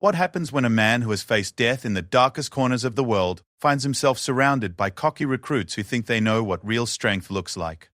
What happens when a man who has faced death in the darkest corners of the world finds himself surrounded by cocky recruits who think they know what real strength looks like?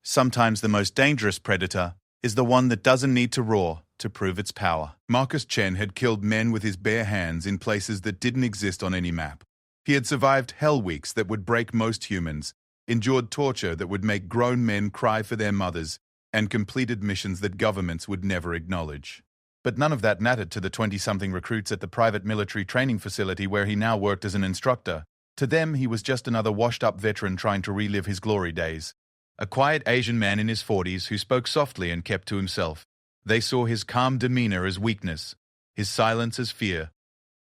Sometimes the most dangerous predator is the one that doesn't need to roar to prove its power. Marcus Chen had killed men with his bare hands in places that didn't exist on any map. He had survived hell weeks that would break most humans, endured torture that would make grown men cry for their mothers, and completed missions that governments would never acknowledge. But none of that mattered to the 20-something recruits at the private military training facility where he now worked as an instructor. To them, he was just another washed-up veteran trying to relive his glory days. A quiet Asian man in his 40s who spoke softly and kept to himself. They saw his calm demeanor as weakness, his silence as fear,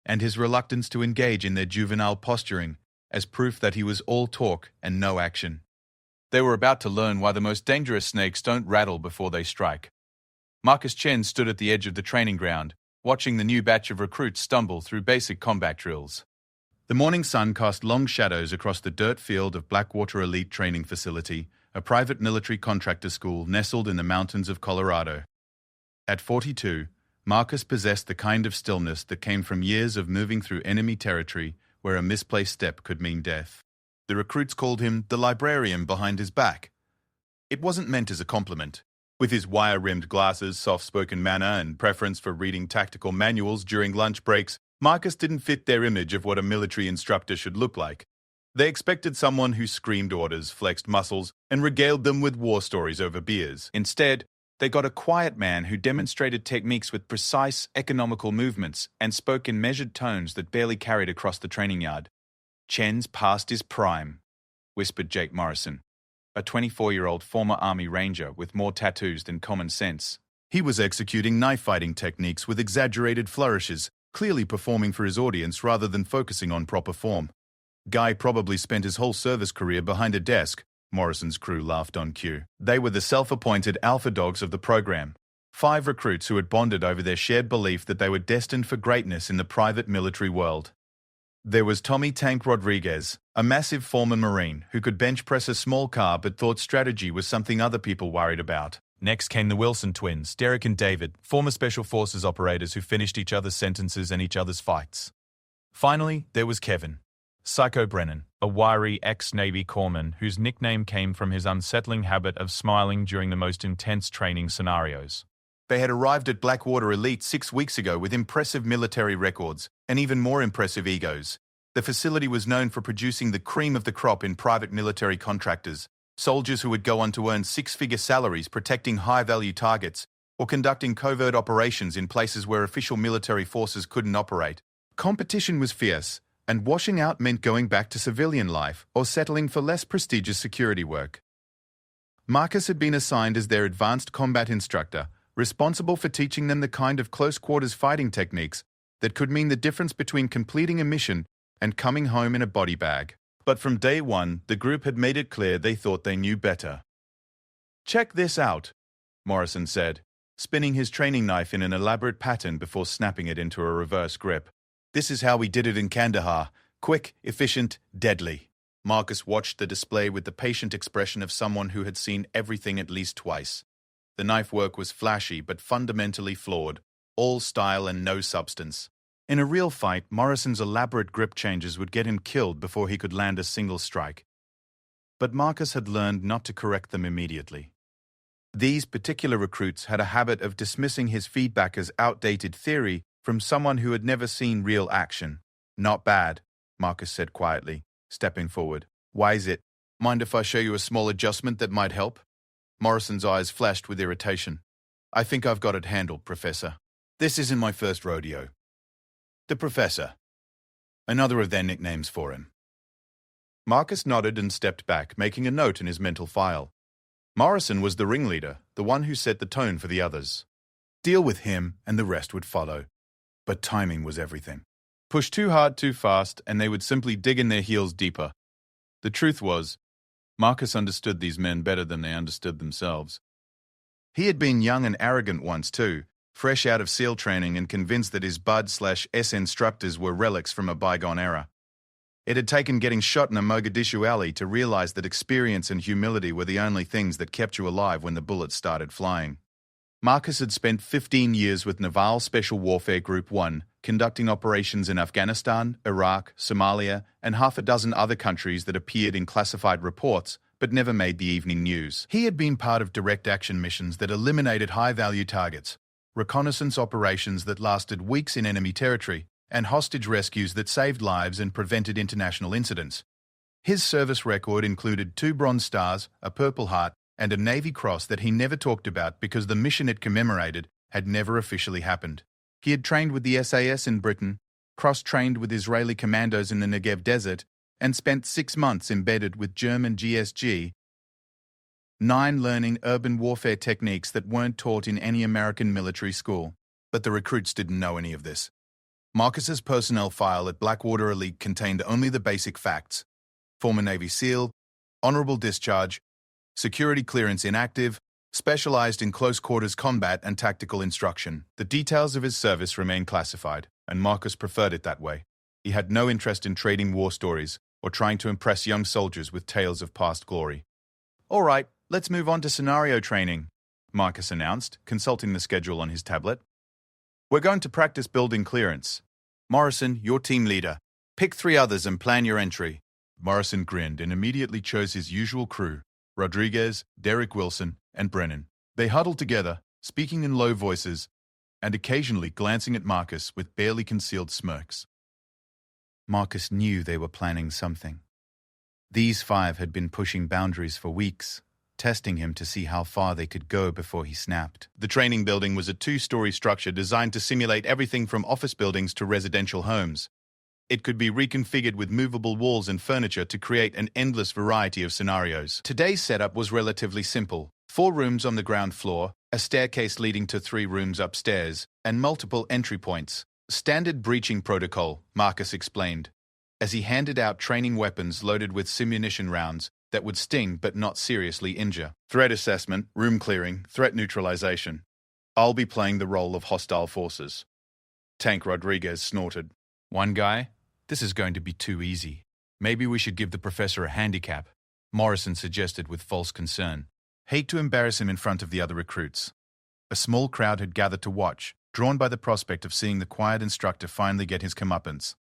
and his reluctance to engage in their juvenile posturing as proof that he was all talk and no action. They were about to learn why the most dangerous snakes don't rattle before they strike. Marcus Chen stood at the edge of the training ground, watching the new batch of recruits stumble through basic combat drills. The morning sun cast long shadows across the dirt field of Blackwater Elite Training Facility, a private military contractor school nestled in the mountains of Colorado. At 42, Marcus possessed the kind of stillness that came from years of moving through enemy territory where a misplaced step could mean death. The recruits called him the librarian behind his back. It wasn't meant as a compliment. With his wire-rimmed glasses, soft-spoken manner, and preference for reading tactical manuals during lunch breaks, Marcus didn't fit their image of what a military instructor should look like. They expected someone who screamed orders, flexed muscles, and regaled them with war stories over beers. Instead, they got a quiet man who demonstrated techniques with precise, economical movements and spoke in measured tones that barely carried across the training yard. "Chen's past his prime," whispered Jake Morrison, a 24-year-old former Army Ranger with more tattoos than common sense. He was executing knife-fighting techniques with exaggerated flourishes, clearly performing for his audience rather than focusing on proper form. Guy probably spent his whole service career behind a desk, Morrison's crew laughed on cue. They were the self-appointed alpha dogs of the program. 5 recruits who had bonded over their shared belief that they were destined for greatness in the private military world. There was Tommy Tank Rodriguez, a massive former Marine who could bench press a small car but thought strategy was something other people worried about. Next came the Wilson twins, Derek and David, former Special Forces operators who finished each other's sentences and each other's fights. Finally, there was Kevin, Psycho Brennan, a wiry ex-Navy corpsman whose nickname came from his unsettling habit of smiling during the most intense training scenarios. They had arrived at Blackwater Elite 6 weeks ago with impressive military records and even more impressive egos. The facility was known for producing the cream of the crop in private military contractors, soldiers who would go on to earn 6-figure salaries protecting high-value targets or conducting covert operations in places where official military forces couldn't operate. Competition was fierce, and washing out meant going back to civilian life or settling for less prestigious security work. Marcus had been assigned as their advanced combat instructor, responsible for teaching them the kind of close-quarters fighting techniques that could mean the difference between completing a mission and coming home in a body bag. But from day one, the group had made it clear they thought they knew better. "Check this out," Morrison said, spinning his training knife in an elaborate pattern before snapping it into a reverse grip. "This is how we did it in Kandahar. Quick, efficient, deadly." Marcus watched the display with the patient expression of someone who had seen everything at least twice. The knife work was flashy but fundamentally flawed, all style and no substance. In a real fight, Morrison's elaborate grip changes would get him killed before he could land a single strike. But Marcus had learned not to correct them immediately. These particular recruits had a habit of dismissing his feedback as outdated theory from someone who had never seen real action. "Not bad," Marcus said quietly, stepping forward. "Why is it? Mind if I show you a small adjustment that might help?" Morrison's eyes flashed with irritation. "I think I've got it handled, Professor. This isn't my first rodeo." The Professor. Another of their nicknames for him. Marcus nodded and stepped back, making a note in his mental file. Morrison was the ringleader, the one who set the tone for the others. Deal with him and the rest would follow. But timing was everything. Push too hard too fast and they would simply dig in their heels deeper. The truth was, Marcus understood these men better than they understood themselves. He had been young and arrogant once too, fresh out of SEAL training and convinced that his Bud/S instructors were relics from a bygone era. It had taken getting shot in a Mogadishu alley to realize that experience and humility were the only things that kept you alive when the bullets started flying. Marcus had spent 15 years with Naval Special Warfare Group 1, conducting operations in Afghanistan, Iraq, Somalia, and half a dozen other countries that appeared in classified reports but never made the evening news. He had been part of direct action missions that eliminated high-value targets, reconnaissance operations that lasted weeks in enemy territory, and hostage rescues that saved lives and prevented international incidents. His service record included 2 Bronze Stars, a Purple Heart, and a Navy Cross that he never talked about because the mission it commemorated had never officially happened. He had trained with the SAS in Britain, cross-trained with Israeli commandos in the Negev Desert, and spent 6 months embedded with German GSG 9 learning urban warfare techniques that weren't taught in any American military school. But the recruits didn't know any of this. Marcus's personnel file at Blackwater Elite contained only the basic facts: former Navy SEAL, honorable discharge, security clearance inactive, specialized in close-quarters combat and tactical instruction. The details of his service remained classified, and Marcus preferred it that way. He had no interest in trading war stories or trying to impress young soldiers with tales of past glory. "All right, let's move on to scenario training," Marcus announced, consulting the schedule on his tablet. "We're going to practice building clearance. Morrison, your team leader. Pick 3 others and plan your entry." Morrison grinned and immediately chose his usual crew: Rodriguez, Derek Wilson, and Brennan. They huddled together, speaking in low voices, and occasionally glancing at Marcus with barely concealed smirks. Marcus knew they were planning something. These 5 had been pushing boundaries for weeks, testing him to see how far they could go before he snapped. The training building was a 2-story structure designed to simulate everything from office buildings to residential homes. It could be reconfigured with movable walls and furniture to create an endless variety of scenarios. Today's setup was relatively simple: 4 rooms on the ground floor, a staircase leading to 3 rooms upstairs, and multiple entry points. "Standard breaching protocol," Marcus explained, as he handed out training weapons loaded with simunition rounds that would sting but not seriously injure. "Threat assessment, room clearing, threat neutralization. I'll be playing the role of hostile forces." Tank Rodriguez snorted. "One guy? This is going to be too easy. Maybe we should give the professor a handicap," Morrison suggested with false concern. "Hate to embarrass him in front of the other recruits." A small crowd had gathered to watch, drawn by the prospect of seeing the quiet instructor finally get his comeuppance.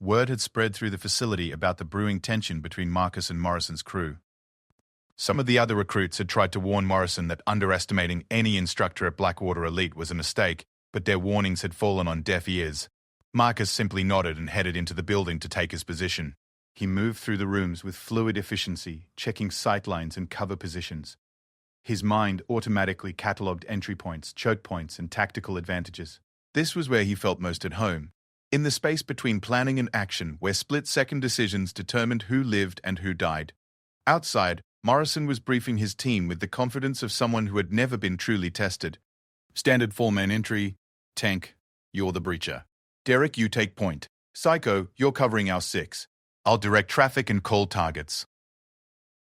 Word had spread through the facility about the brewing tension between Marcus and Morrison's crew. Some of the other recruits had tried to warn Morrison that underestimating any instructor at Blackwater Elite was a mistake, but their warnings had fallen on deaf ears. Marcus simply nodded and headed into the building to take his position. He moved through the rooms with fluid efficiency, checking sightlines and cover positions. His mind automatically catalogued entry points, choke points, and tactical advantages. This was where he felt most at home, in the space between planning and action, where split-second decisions determined who lived and who died. Outside, Morrison was briefing his team with the confidence of someone who had never been truly tested. "Standard 4-man entry. Tank, you're the breacher. Derek, you take point. Psycho, you're covering our 6. I'll direct traffic and call targets."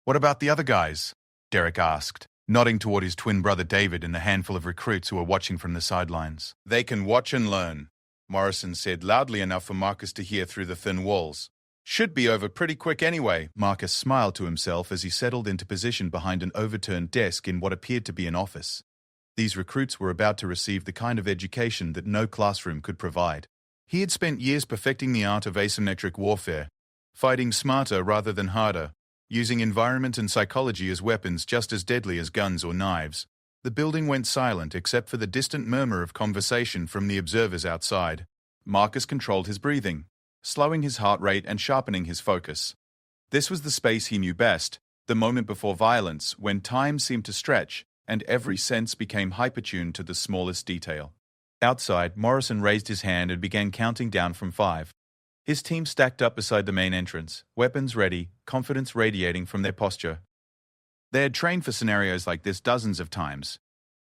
"What about the other guys?" Derek asked, nodding toward his twin brother David and the handful of recruits who were watching from the sidelines. "They can watch and learn," Morrison said loudly enough for Marcus to hear through the thin walls. "Should be over pretty quick anyway." Marcus smiled to himself as he settled into position behind an overturned desk in what appeared to be an office. These recruits were about to receive the kind of education that no classroom could provide. He had spent years perfecting the art of asymmetric warfare, fighting smarter rather than harder, using environment and psychology as weapons just as deadly as guns or knives. The building went silent except for the distant murmur of conversation from the observers outside. Marcus controlled his breathing, slowing his heart rate and sharpening his focus. This was the space he knew best, the moment before violence, when time seemed to stretch and every sense became hypertuned to the smallest detail. Outside, Morrison raised his hand and began counting down from 5. His team stacked up beside the main entrance, weapons ready, confidence radiating from their posture. They had trained for scenarios like this dozens of times.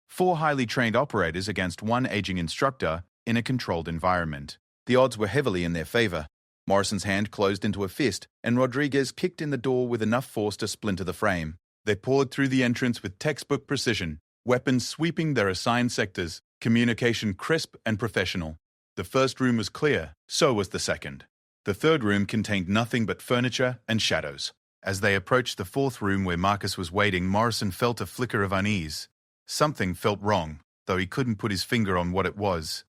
4 highly trained operators against 1 aging instructor in a controlled environment. The odds were heavily in their favor. Morrison's hand closed into a fist, and Rodriguez kicked in the door with enough force to splinter the frame. They poured through the entrance with textbook precision, weapons sweeping their assigned sectors, communication crisp and professional. The first room was clear, so was the second. The third room contained nothing but furniture and shadows. As they approached the 4th room where Marcus was waiting, Morrison felt a flicker of unease. Something felt wrong, though he couldn't put his finger on what it was.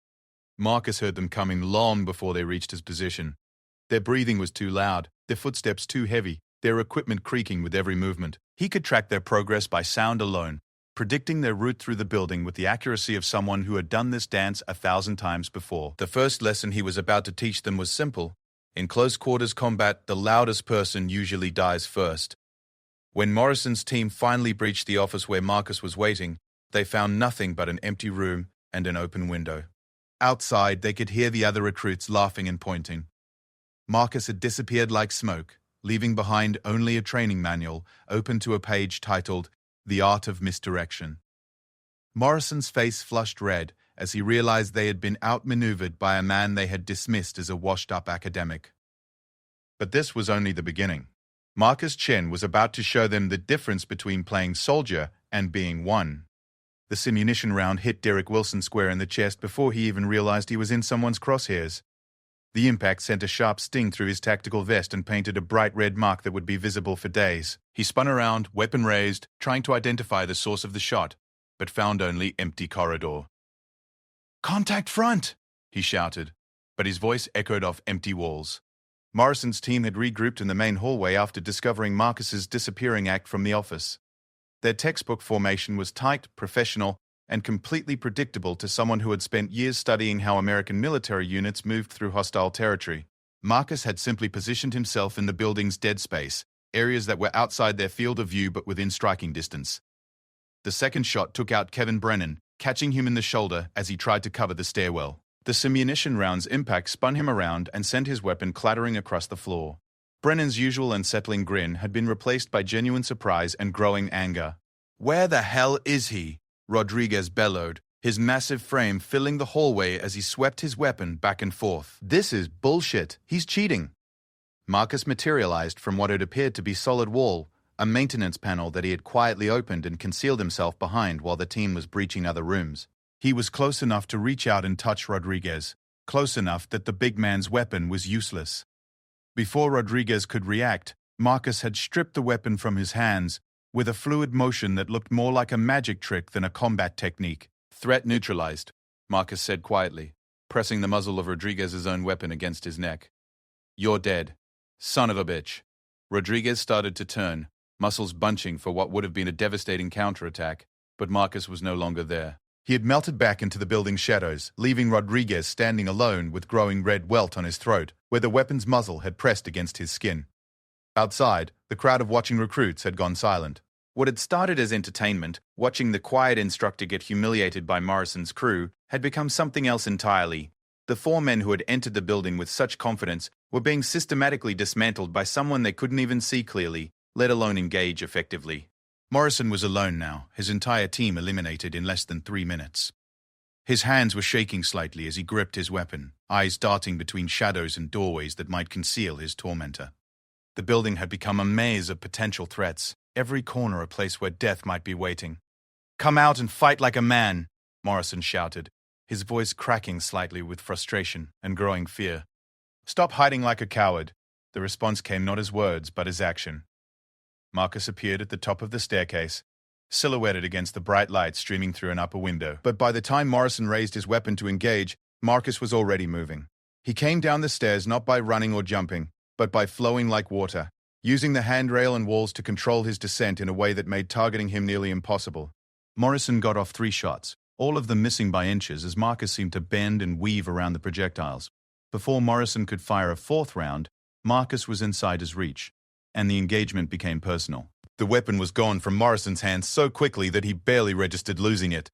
Marcus heard them coming long before they reached his position. Their breathing was too loud, their footsteps too heavy, their equipment creaking with every movement. He could track their progress by sound alone, predicting their route through the building with the accuracy of someone who had done this dance 1,000 times before. The first lesson he was about to teach them was simple. In close quarters combat, the loudest person usually dies first. When Morrison's team finally breached the office where Marcus was waiting, they found nothing but an empty room and an open window. Outside, they could hear the other recruits laughing and pointing. Marcus had disappeared like smoke, leaving behind only a training manual open to a page titled The Art of Misdirection. Morrison's face flushed red as he realized they had been outmaneuvered by a man they had dismissed as a washed-up academic. But this was only the beginning. Marcus Chen was about to show them the difference between playing soldier and being one. The simunition round hit Derek Wilson square in the chest before he even realized he was in someone's crosshairs. The impact sent a sharp sting through his tactical vest and painted a bright red mark that would be visible for days. He spun around, weapon raised, trying to identify the source of the shot, but found only empty corridor. "Contact front!" he shouted, but his voice echoed off empty walls. Morrison's team had regrouped in the main hallway after discovering Marcus's disappearing act from the office. Their textbook formation was tight, professional, and completely predictable to someone who had spent years studying how American military units moved through hostile territory. Marcus had simply positioned himself in the building's dead space, areas that were outside their field of view but within striking distance. The second shot took out Kevin Brennan, catching him in the shoulder as he tried to cover the stairwell. The simunition round's impact spun him around and sent his weapon clattering across the floor. Brennan's usual unsettling grin had been replaced by genuine surprise and growing anger. "Where the hell is he?" Rodriguez bellowed, his massive frame filling the hallway as he swept his weapon back and forth. "This is bullshit. He's cheating." Marcus materialized from what had appeared to be solid wall, a maintenance panel that he had quietly opened and concealed himself behind while the team was breaching other rooms. He was close enough to reach out and touch Rodriguez, close enough that the big man's weapon was useless. Before Rodriguez could react, Marcus had stripped the weapon from his hands, with a fluid motion that looked more like a magic trick than a combat technique. "Threat neutralized," Marcus said quietly, pressing the muzzle of Rodriguez's own weapon against his neck. "You're dead. Son of a bitch." Rodriguez started to turn, muscles bunching for what would have been a devastating counterattack, but Marcus was no longer there. He had melted back into the building's shadows, leaving Rodriguez standing alone with growing red welt on his throat, where the weapon's muzzle had pressed against his skin. Outside, the crowd of watching recruits had gone silent. What had started as entertainment, watching the quiet instructor get humiliated by Morrison's crew, had become something else entirely. The four men who had entered the building with such confidence were being systematically dismantled by someone they couldn't even see clearly, let alone engage effectively. Morrison was alone now, his entire team eliminated in less than 3 minutes. His hands were shaking slightly as he gripped his weapon, eyes darting between shadows and doorways that might conceal his tormentor. The building had become a maze of potential threats, every corner a place where death might be waiting. "Come out and fight like a man," Morrison shouted, his voice cracking slightly with frustration and growing fear. "Stop hiding like a coward." The response came not as words, but as action. Marcus appeared at the top of the staircase, silhouetted against the bright light streaming through an upper window. But by the time Morrison raised his weapon to engage, Marcus was already moving. He came down the stairs not by running or jumping, but by flowing like water, using the handrail and walls to control his descent in a way that made targeting him nearly impossible. Morrison got off 3 shots, all of them missing by inches as Marcus seemed to bend and weave around the projectiles. Before Morrison could fire a 4th round, Marcus was inside his reach, and the engagement became personal. The weapon was gone from Morrison's hands so quickly that he barely registered losing it.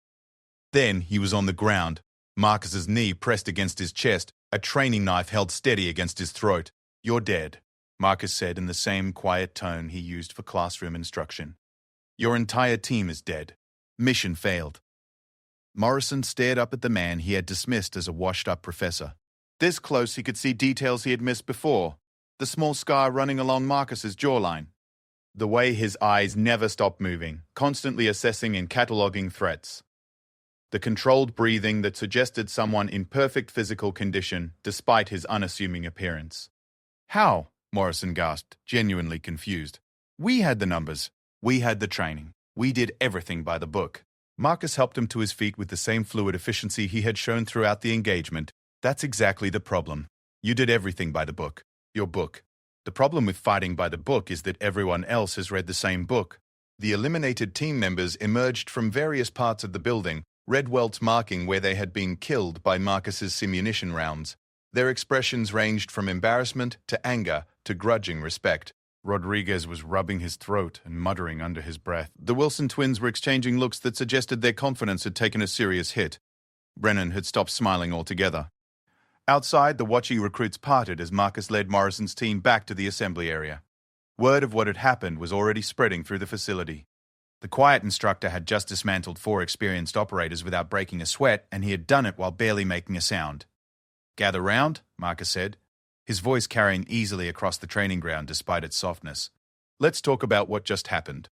Then he was on the ground, Marcus's knee pressed against his chest, a training knife held steady against his throat. "You're dead," Marcus said in the same quiet tone he used for classroom instruction. "Your entire team is dead. Mission failed." Morrison stared up at the man he had dismissed as a washed-up professor. This close he could see details he had missed before, the small scar running along Marcus's jawline. The way his eyes never stopped moving, constantly assessing and cataloging threats. The controlled breathing that suggested someone in perfect physical condition despite his unassuming appearance. "How?" Morrison gasped, genuinely confused. "We had the numbers. We had the training. We did everything by the book." Marcus helped him to his feet with the same fluid efficiency he had shown throughout the engagement. That's exactly the problem. You did everything by the book. Your book. The problem with fighting by the book is that everyone else has read the same book. The eliminated team members emerged from various parts of the building, red welts marking where they had been killed by Marcus's simunition rounds. Their expressions ranged from embarrassment to anger to grudging respect. Rodriguez was rubbing his throat and muttering under his breath. The Wilson twins were exchanging looks that suggested their confidence had taken a serious hit. Brennan had stopped smiling altogether. Outside, the watchy recruits parted as Marcus led Morrison's team back to the assembly area. Word of what had happened was already spreading through the facility. The quiet instructor had just dismantled 4 experienced operators without breaking a sweat, and he had done it while barely making a sound. "Gather round," Marcus said, his voice carrying easily across the training ground despite its softness. "Let's talk about what just happened."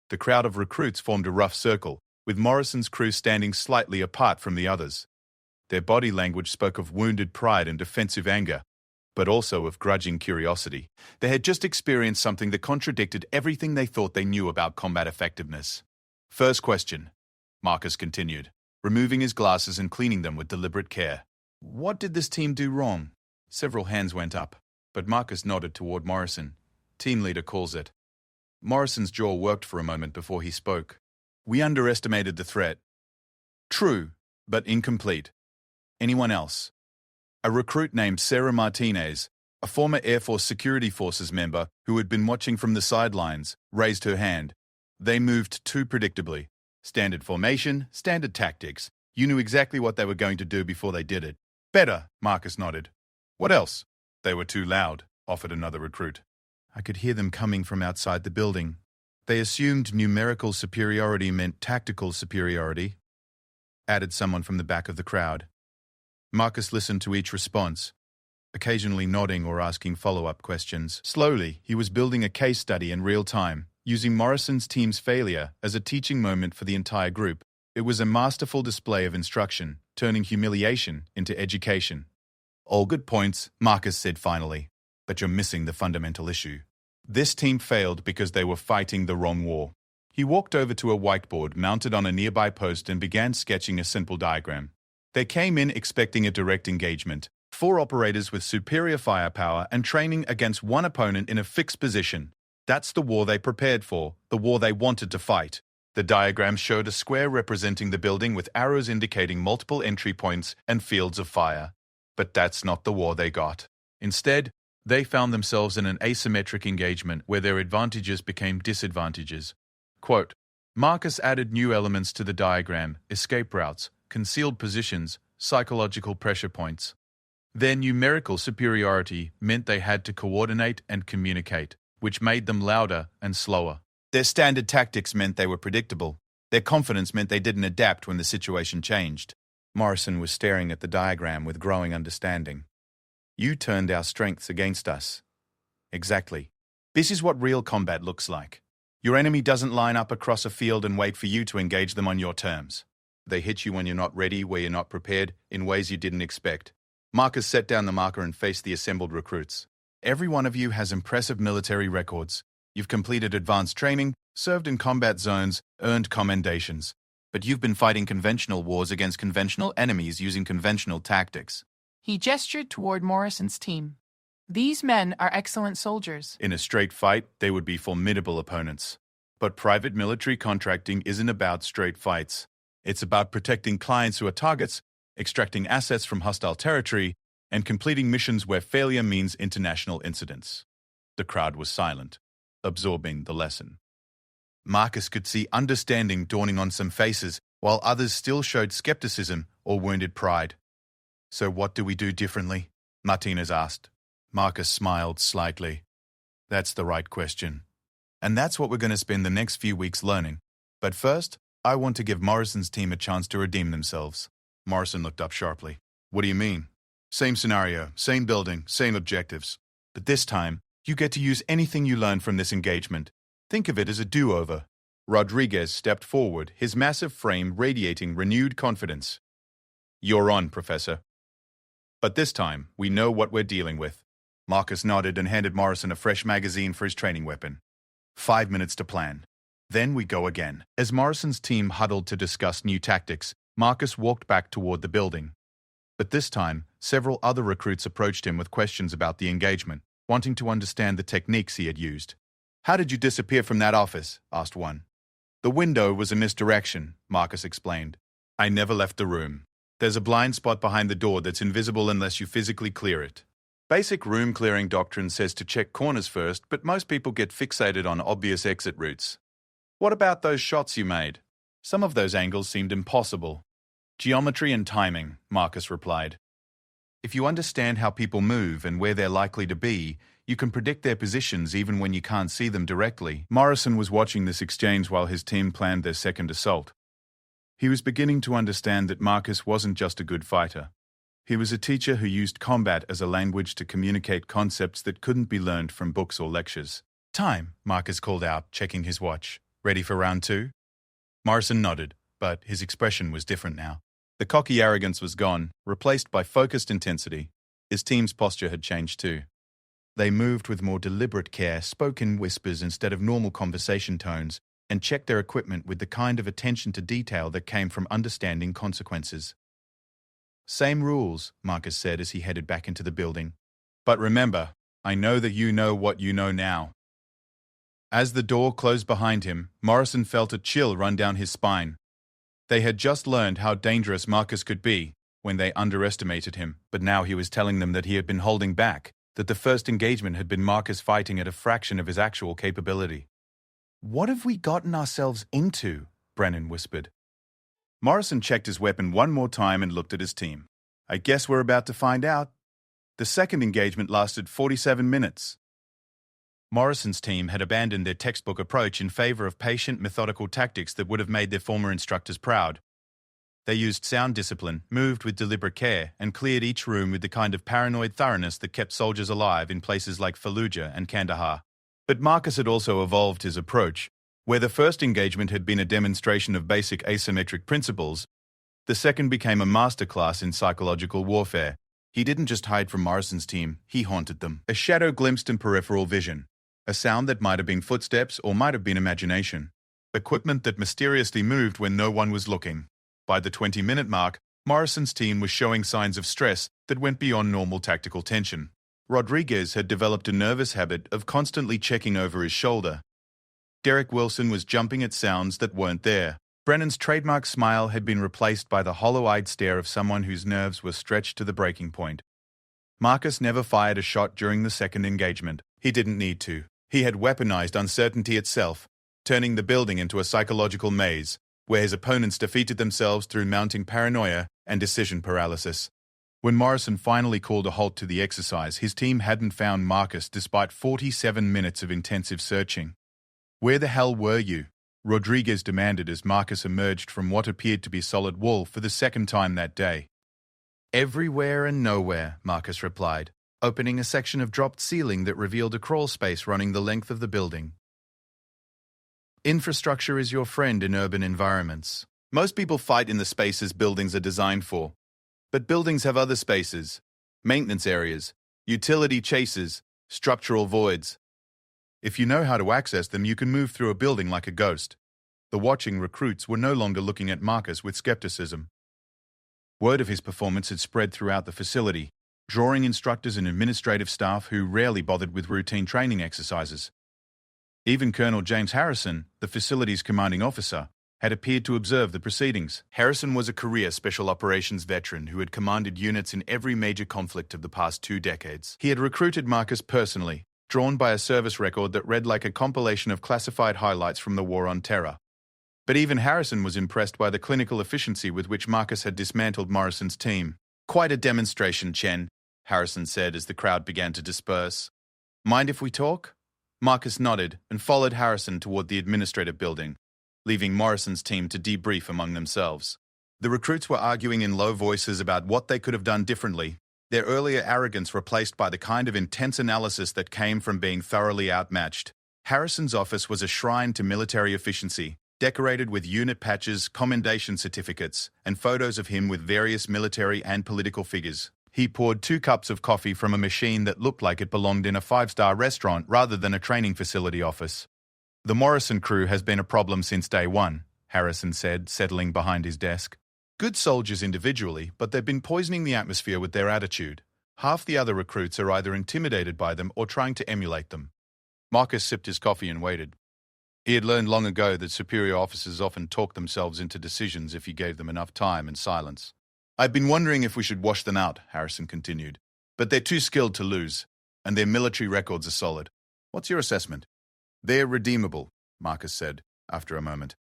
The crowd of recruits formed a rough circle, with Morrison's crew standing slightly apart from the others. Their body language spoke of wounded pride and defensive anger, but also of grudging curiosity. They had just experienced something that contradicted everything they thought they knew about combat effectiveness. "First question," Marcus continued, removing his glasses and cleaning them with deliberate care. "What did this team do wrong?" Several hands went up, but Marcus nodded toward Morrison. "Team leader calls it." Morrison's jaw worked for a moment before he spoke. "We underestimated the threat." "True, but incomplete. Anyone else?" A recruit named Sarah Martinez, a former Air Force Security Forces member who had been watching from the sidelines, raised her hand. "They moved too predictably. Standard formation, standard tactics. You knew exactly what they were going to do before they did it." "Better," Marcus nodded. "What else?" "They were too loud," offered another recruit. "I could hear them coming from outside the building. They assumed numerical superiority meant tactical superiority," added someone from the back of the crowd. Marcus listened to each response, occasionally nodding or asking follow-up questions. Slowly, he was building a case study in real time, using Morrison's team's failure as a teaching moment for the entire group. It was a masterful display of instruction, turning humiliation into education. "All good points," Marcus said finally, "but you're missing the fundamental issue. This team failed because they were fighting the wrong war." He walked over to a whiteboard mounted on a nearby post and began sketching a simple diagram. They came in expecting a direct engagement, 4 operators with superior firepower and training against one opponent in a fixed position. That's the war they prepared for, the war they wanted to fight. The diagram showed a square representing the building with arrows indicating multiple entry points and fields of fire. But that's not the war they got. Instead, they found themselves in an asymmetric engagement where their advantages became disadvantages. Quote, Marcus added new elements to the diagram: escape routes, concealed positions, psychological pressure points. Their numerical superiority meant they had to coordinate and communicate, which made them louder and slower. Their standard tactics meant they were predictable. Their confidence meant they didn't adapt when the situation changed. Morrison was staring at the diagram with growing understanding. "You turned our strengths against us." "Exactly. This is what real combat looks like. Your enemy doesn't line up across a field and wait for you to engage them on your terms. They hit you when you're not ready, where you're not prepared, in ways you didn't expect." Marcus set down the marker and faced the assembled recruits. "Every one of you has impressive military records. You've completed advanced training, served in combat zones, earned commendations. But you've been fighting conventional wars against conventional enemies using conventional tactics." He gestured toward Morrison's team. "These men are excellent soldiers." In a straight fight, they would be formidable opponents. But private military contracting isn't about straight fights. It's about protecting clients who are targets, extracting assets from hostile territory, and completing missions where failure means international incidents. The crowd was silent, absorbing the lesson. Marcus could see understanding dawning on some faces, while others still showed skepticism or wounded pride. "So what do we do differently?" Martinez asked. Marcus smiled slightly. "That's the right question. And that's what we're going to spend the next few weeks learning. But first, I want to give Morrison's team a chance to redeem themselves." Morrison looked up sharply. "What do you mean?" "Same scenario, same building, same objectives. But this time, you get to use anything you learned from this engagement. Think of it as a do-over." Rodriguez stepped forward, his massive frame radiating renewed confidence. "You're on, Professor. But this time, we know what we're dealing with." Marcus nodded and handed Morrison a fresh magazine for his training weapon. 5 minutes to plan. Then we go again. As Morrison's team huddled to discuss new tactics, Marcus walked back toward the building. But this time, several other recruits approached him with questions about the engagement, wanting to understand the techniques he had used. "How did you disappear from that office?" asked one. "The window was a misdirection," Marcus explained. "I never left the room. There's a blind spot behind the door that's invisible unless you physically clear it. Basic room clearing doctrine says to check corners first, but most people get fixated on obvious exit routes. What about those shots you made? Some of those angles seemed impossible." "Geometry and timing," Marcus replied. "If you understand how people move and where they're likely to be, you can predict their positions even when you can't see them directly." Morrison was watching this exchange while his team planned their second assault. He was beginning to understand that Marcus wasn't just a good fighter. He was a teacher who used combat as a language to communicate concepts that couldn't be learned from books or lectures. "Time," Marcus called out, checking his watch. "Ready for round 2? Morrison nodded, but his expression was different now. The cocky arrogance was gone, replaced by focused intensity. His team's posture had changed too. They moved with more deliberate care, spoke in whispers instead of normal conversation tones, and checked their equipment with the kind of attention to detail that came from understanding consequences. "Same rules," Marcus said as he headed back into the building. "But remember, I know that you know what you know now." As the door closed behind him, Morrison felt a chill run down his spine. They had just learned how dangerous Marcus could be when they underestimated him, but now he was telling them that he had been holding back, that the first engagement had been Marcus fighting at a fraction of his actual capability. "What have we gotten ourselves into?" Brennan whispered. Morrison checked his weapon one more time and looked at his team. "I guess we're about to find out." The second engagement lasted 47 minutes. Morrison's team had abandoned their textbook approach in favor of patient, methodical tactics that would have made their former instructors proud. They used sound discipline, moved with deliberate care, and cleared each room with the kind of paranoid thoroughness that kept soldiers alive in places like Fallujah and Kandahar. But Marcus had also evolved his approach. Where the first engagement had been a demonstration of basic asymmetric principles, the second became a masterclass in psychological warfare. He didn't just hide from Morrison's team, he haunted them. A shadow glimpsed in peripheral vision. A sound that might have been footsteps or might have been imagination. Equipment that mysteriously moved when no one was looking. By the 20-minute mark, Morrison's team was showing signs of stress that went beyond normal tactical tension. Rodriguez had developed a nervous habit of constantly checking over his shoulder. Derek Wilson was jumping at sounds that weren't there. Brennan's trademark smile had been replaced by the hollow-eyed stare of someone whose nerves were stretched to the breaking point. Marcus never fired a shot during the second engagement. He didn't need to. He had weaponized uncertainty itself, turning the building into a psychological maze, where his opponents defeated themselves through mounting paranoia and decision paralysis. When Morrison finally called a halt to the exercise, his team hadn't found Marcus despite 47 minutes of intensive searching. "Where the hell were you?" Rodriguez demanded as Marcus emerged from what appeared to be solid wall for the second time that day. "Everywhere and nowhere," Marcus replied, opening a section of dropped ceiling that revealed a crawl space running the length of the building. Infrastructure is your friend in urban environments. Most people fight in the spaces buildings are designed for. But buildings have other spaces, maintenance areas, utility chases, structural voids. If you know how to access them, you can move through a building like a ghost. The watching recruits were no longer looking at Marcus with skepticism. Word of his performance had spread throughout the facility, drawing instructors and administrative staff who rarely bothered with routine training exercises. Even Colonel James Harrison, the facility's commanding officer, had appeared to observe the proceedings. Harrison was a career special operations veteran who had commanded units in every major conflict of the past 2 decades. He had recruited Marcus personally, drawn by a service record that read like a compilation of classified highlights from the War on Terror. But even Harrison was impressed by the clinical efficiency with which Marcus had dismantled Morrison's team. "Quite a demonstration, Chen," Harrison said as the crowd began to disperse. "Mind if we talk?" Marcus nodded and followed Harrison toward the administrative building, leaving Morrison's team to debrief among themselves. The recruits were arguing in low voices about what they could have done differently, their earlier arrogance replaced by the kind of intense analysis that came from being thoroughly outmatched. Harrison's office was a shrine to military efficiency, decorated with unit patches, commendation certificates, and photos of him with various military and political figures. He poured 2 cups of coffee from a machine that looked like it belonged in a 5-star restaurant rather than a training facility office. The Morrison crew has been a problem since day one, Harrison said, settling behind his desk. Good soldiers individually, but they've been poisoning the atmosphere with their attitude. Half the other recruits are either intimidated by them or trying to emulate them. Marcus sipped his coffee and waited. He had learned long ago that superior officers often talk themselves into decisions if you gave them enough time and silence. I've been wondering if we should wash them out, Harrison continued. But they're too skilled to lose, and their military records are solid. What's your assessment? They're redeemable, Marcus said, after a moment.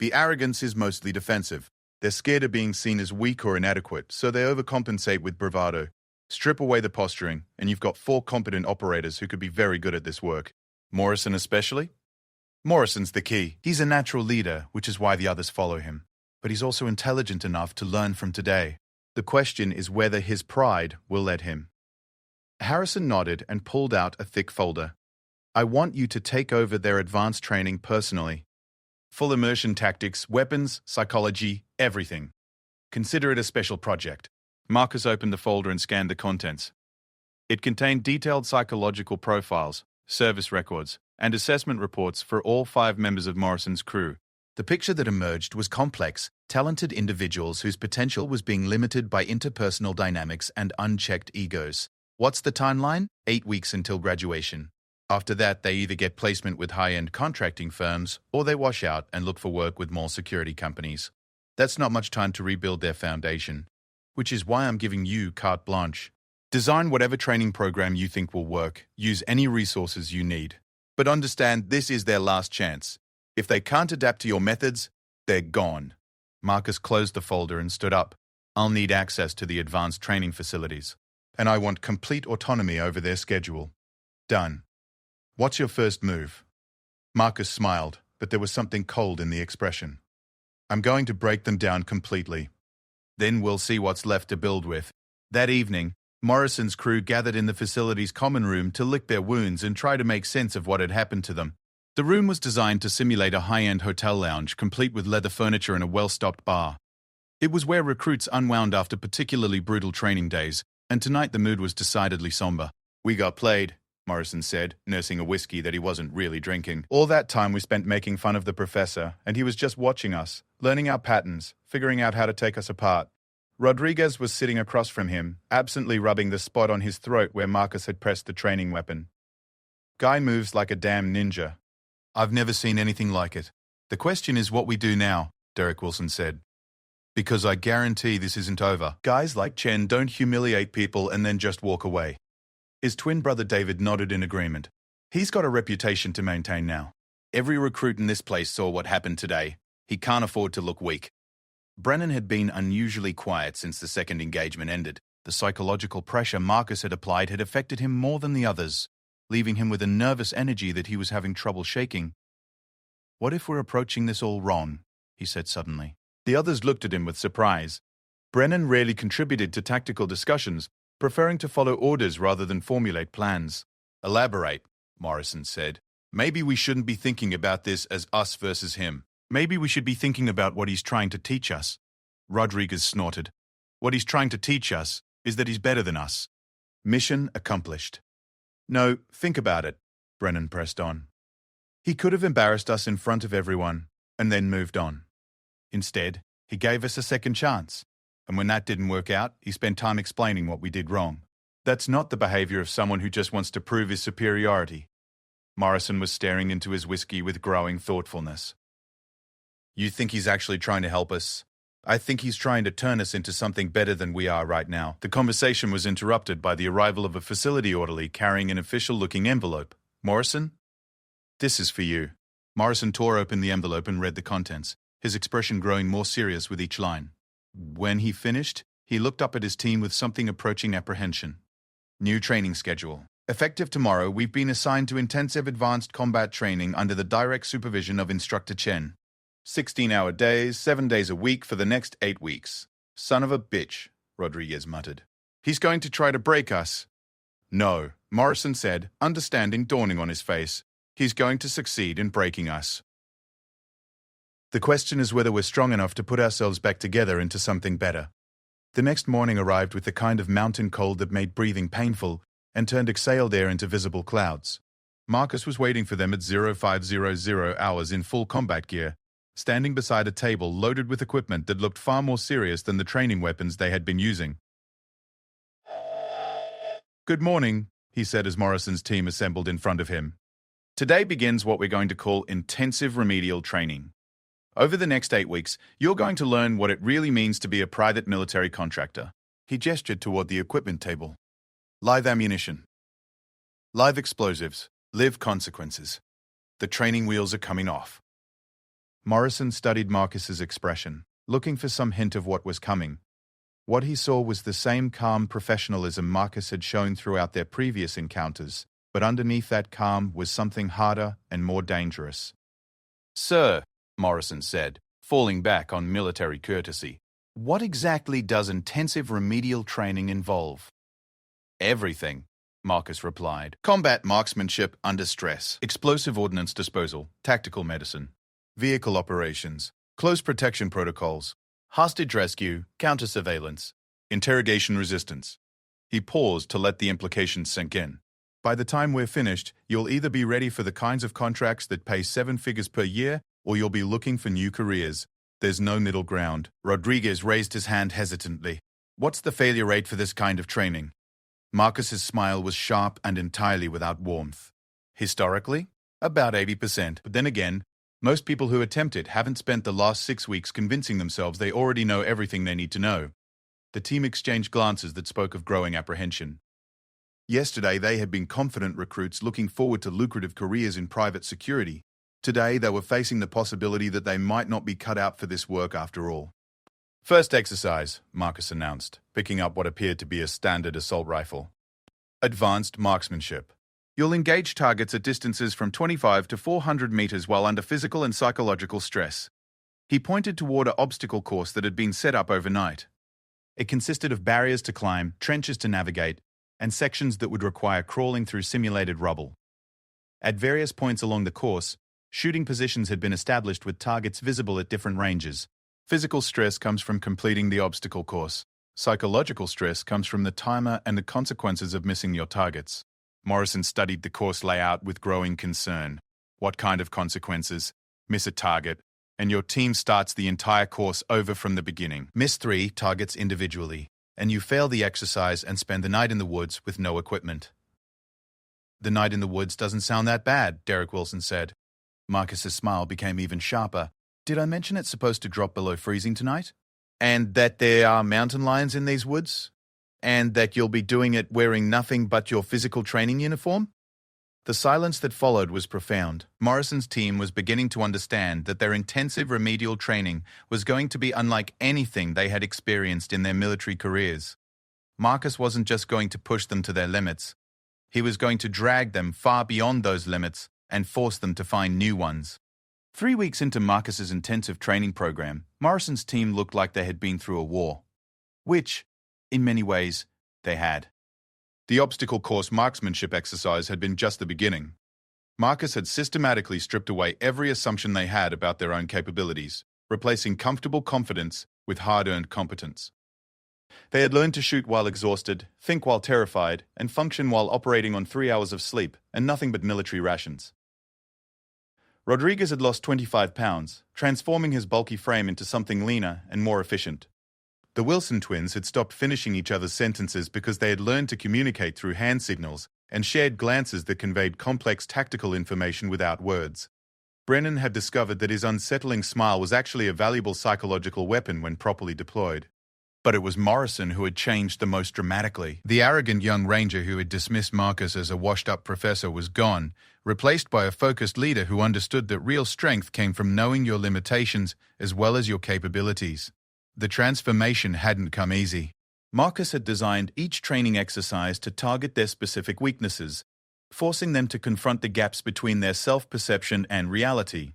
The arrogance is mostly defensive. They're scared of being seen as weak or inadequate, so they overcompensate with bravado. Strip away the posturing, and you've got 4 competent operators who could be very good at this work. Morrison especially? Morrison's the key. He's a natural leader, which is why the others follow him. But he's also intelligent enough to learn from today. The question is whether his pride will let him. Harrison nodded and pulled out a thick folder. I want you to take over their advanced training personally. Full immersion tactics, weapons, psychology, everything. Consider it a special project. Marcus opened the folder and scanned the contents. It contained detailed psychological profiles, service records, and assessment reports for all 5 members of Morrison's crew. The picture that emerged was complex, talented individuals whose potential was being limited by interpersonal dynamics and unchecked egos. What's the timeline? 8 weeks until graduation. After that, they either get placement with high-end contracting firms or they wash out and look for work with more security companies. That's not much time to rebuild their foundation, which is why I'm giving you carte blanche. Design whatever training program you think will work. Use any resources you need. But understand this is their last chance. If they can't adapt to your methods, they're gone. Marcus closed the folder and stood up. I'll need access to the advanced training facilities, and I want complete autonomy over their schedule. Done. What's your first move? Marcus smiled, but there was something cold in the expression. I'm going to break them down completely. Then we'll see what's left to build with. That evening, Morrison's crew gathered in the facility's common room to lick their wounds and try to make sense of what had happened to them. The room was designed to simulate a high-end hotel lounge, complete with leather furniture and a well-stocked bar. It was where recruits unwound after particularly brutal training days, and tonight the mood was decidedly somber. We got played, Morrison said, nursing a whiskey that he wasn't really drinking. All that time we spent making fun of the professor, and he was just watching us, learning our patterns, figuring out how to take us apart. Rodriguez was sitting across from him, absently rubbing the spot on his throat where Marcus had pressed the training weapon. Guy moves like a damn ninja. I've never seen anything like it. The question is what we do now, Derek Wilson said. Because I guarantee this isn't over. Guys like Chen don't humiliate people and then just walk away. His twin brother David nodded in agreement. He's got a reputation to maintain now. Every recruit in this place saw what happened today. He can't afford to look weak. Brennan had been unusually quiet since the second engagement ended. The psychological pressure Marcus had applied had affected him more than the others, leaving him with a nervous energy that he was having trouble shaking. What if we're approaching this all wrong? He said suddenly. The others looked at him with surprise. Brennan rarely contributed to tactical discussions, preferring to follow orders rather than formulate plans. Elaborate, Morrison said. Maybe we shouldn't be thinking about this as us versus him. Maybe we should be thinking about what he's trying to teach us. Rodriguez snorted. What he's trying to teach us is that he's better than us. Mission accomplished. No, think about it, Brennan pressed on. He could have embarrassed us in front of everyone and then moved on. Instead, he gave us a second chance. And when that didn't work out, he spent time explaining what we did wrong. That's not the behavior of someone who just wants to prove his superiority. Morrison was staring into his whiskey with growing thoughtfulness. You think he's actually trying to help us? I think he's trying to turn us into something better than we are right now. The conversation was interrupted by the arrival of a facility orderly carrying an official-looking envelope. Morrison? This is for you. Morrison tore open the envelope and read the contents, his expression growing more serious with each line. When he finished, he looked up at his team with something approaching apprehension. New training schedule. Effective tomorrow, we've been assigned to intensive advanced combat training under the direct supervision of Instructor Chen. 16-hour days, 7 days a week for the next 8 weeks. Son of a bitch, Rodriguez muttered. He's going to try to break us. No, Morrison said, understanding dawning on his face. He's going to succeed in breaking us. The question is whether we're strong enough to put ourselves back together into something better. The next morning arrived with the kind of mountain cold that made breathing painful and turned exhaled air into visible clouds. Marcus was waiting for them at 0500 hours in full combat gear, standing beside a table loaded with equipment that looked far more serious than the training weapons they had been using. "Good morning," he said as Morrison's team assembled in front of him. "Today begins what we're going to call intensive remedial training. Over the next 8 weeks, you're going to learn what it really means to be a private military contractor." He gestured toward the equipment table. "Live ammunition. Live explosives. Live consequences. The training wheels are coming off." Morrison studied Marcus's expression, looking for some hint of what was coming. What he saw was the same calm professionalism Marcus had shown throughout their previous encounters, but underneath that calm was something harder and more dangerous. "Sir," Morrison said, falling back on military courtesy, "what exactly does intensive remedial training involve?" "Everything," Marcus replied. "Combat marksmanship under stress, explosive ordnance disposal, tactical medicine, vehicle operations, close protection protocols, hostage rescue, counter-surveillance, interrogation resistance." He paused to let the implications sink in. "By the time we're finished, you'll either be ready for the kinds of contracts that pay 7 figures per year, or you'll be looking for new careers. There's no middle ground." Rodriguez raised his hand hesitantly. "What's the failure rate for this kind of training?" Marcus's smile was sharp and entirely without warmth. "Historically, about 80%. But then again, most people who attempt it haven't spent the last 6 weeks convincing themselves they already know everything they need to know." The team exchanged glances that spoke of growing apprehension. Yesterday, they had been confident recruits looking forward to lucrative careers in private security. Today, they were facing the possibility that they might not be cut out for this work after all. "First exercise," Marcus announced, picking up what appeared to be a standard assault rifle. "Advanced marksmanship. You'll engage targets at distances from 25 to 400 meters while under physical and psychological stress." He pointed toward an obstacle course that had been set up overnight. It consisted of barriers to climb, trenches to navigate, and sections that would require crawling through simulated rubble. At various points along the course, shooting positions had been established with targets visible at different ranges. Physical stress comes from completing the obstacle course. Psychological stress comes from the timer and the consequences of missing your targets. Morrison studied the course layout with growing concern. What kind of consequences? Miss a target, and your team starts the entire course over from the beginning. Miss 3 targets individually, and you fail the exercise and spend the night in the woods with no equipment. "The night in the woods doesn't sound that bad," Derek Wilson said. Marcus's smile became even sharper. "Did I mention it's supposed to drop below freezing tonight? And that there are mountain lions in these woods? And that you'll be doing it wearing nothing but your physical training uniform?" The silence that followed was profound. Morrison's team was beginning to understand that their intensive remedial training was going to be unlike anything they had experienced in their military careers. Marcus wasn't just going to push them to their limits. He was going to drag them far beyond those limits and force them to find new ones. 3 weeks into Marcus's intensive training program, Morrison's team looked like they had been through a war. Which, in many ways, they had. The obstacle course marksmanship exercise had been just the beginning. Marcus had systematically stripped away every assumption they had about their own capabilities, replacing comfortable confidence with hard-earned competence. They had learned to shoot while exhausted, think while terrified, and function while operating on 3 hours of sleep and nothing but military rations. Rodriguez had lost 25 pounds, transforming his bulky frame into something leaner and more efficient. The Wilson twins had stopped finishing each other's sentences because they had learned to communicate through hand signals and shared glances that conveyed complex tactical information without words. Brennan had discovered that his unsettling smile was actually a valuable psychological weapon when properly deployed. But it was Morrison who had changed the most dramatically. The arrogant young ranger who had dismissed Marcus as a washed-up professor was gone, replaced by a focused leader who understood that real strength came from knowing your limitations as well as your capabilities. The transformation hadn't come easy. Marcus had designed each training exercise to target their specific weaknesses, forcing them to confront the gaps between their self-perception and reality.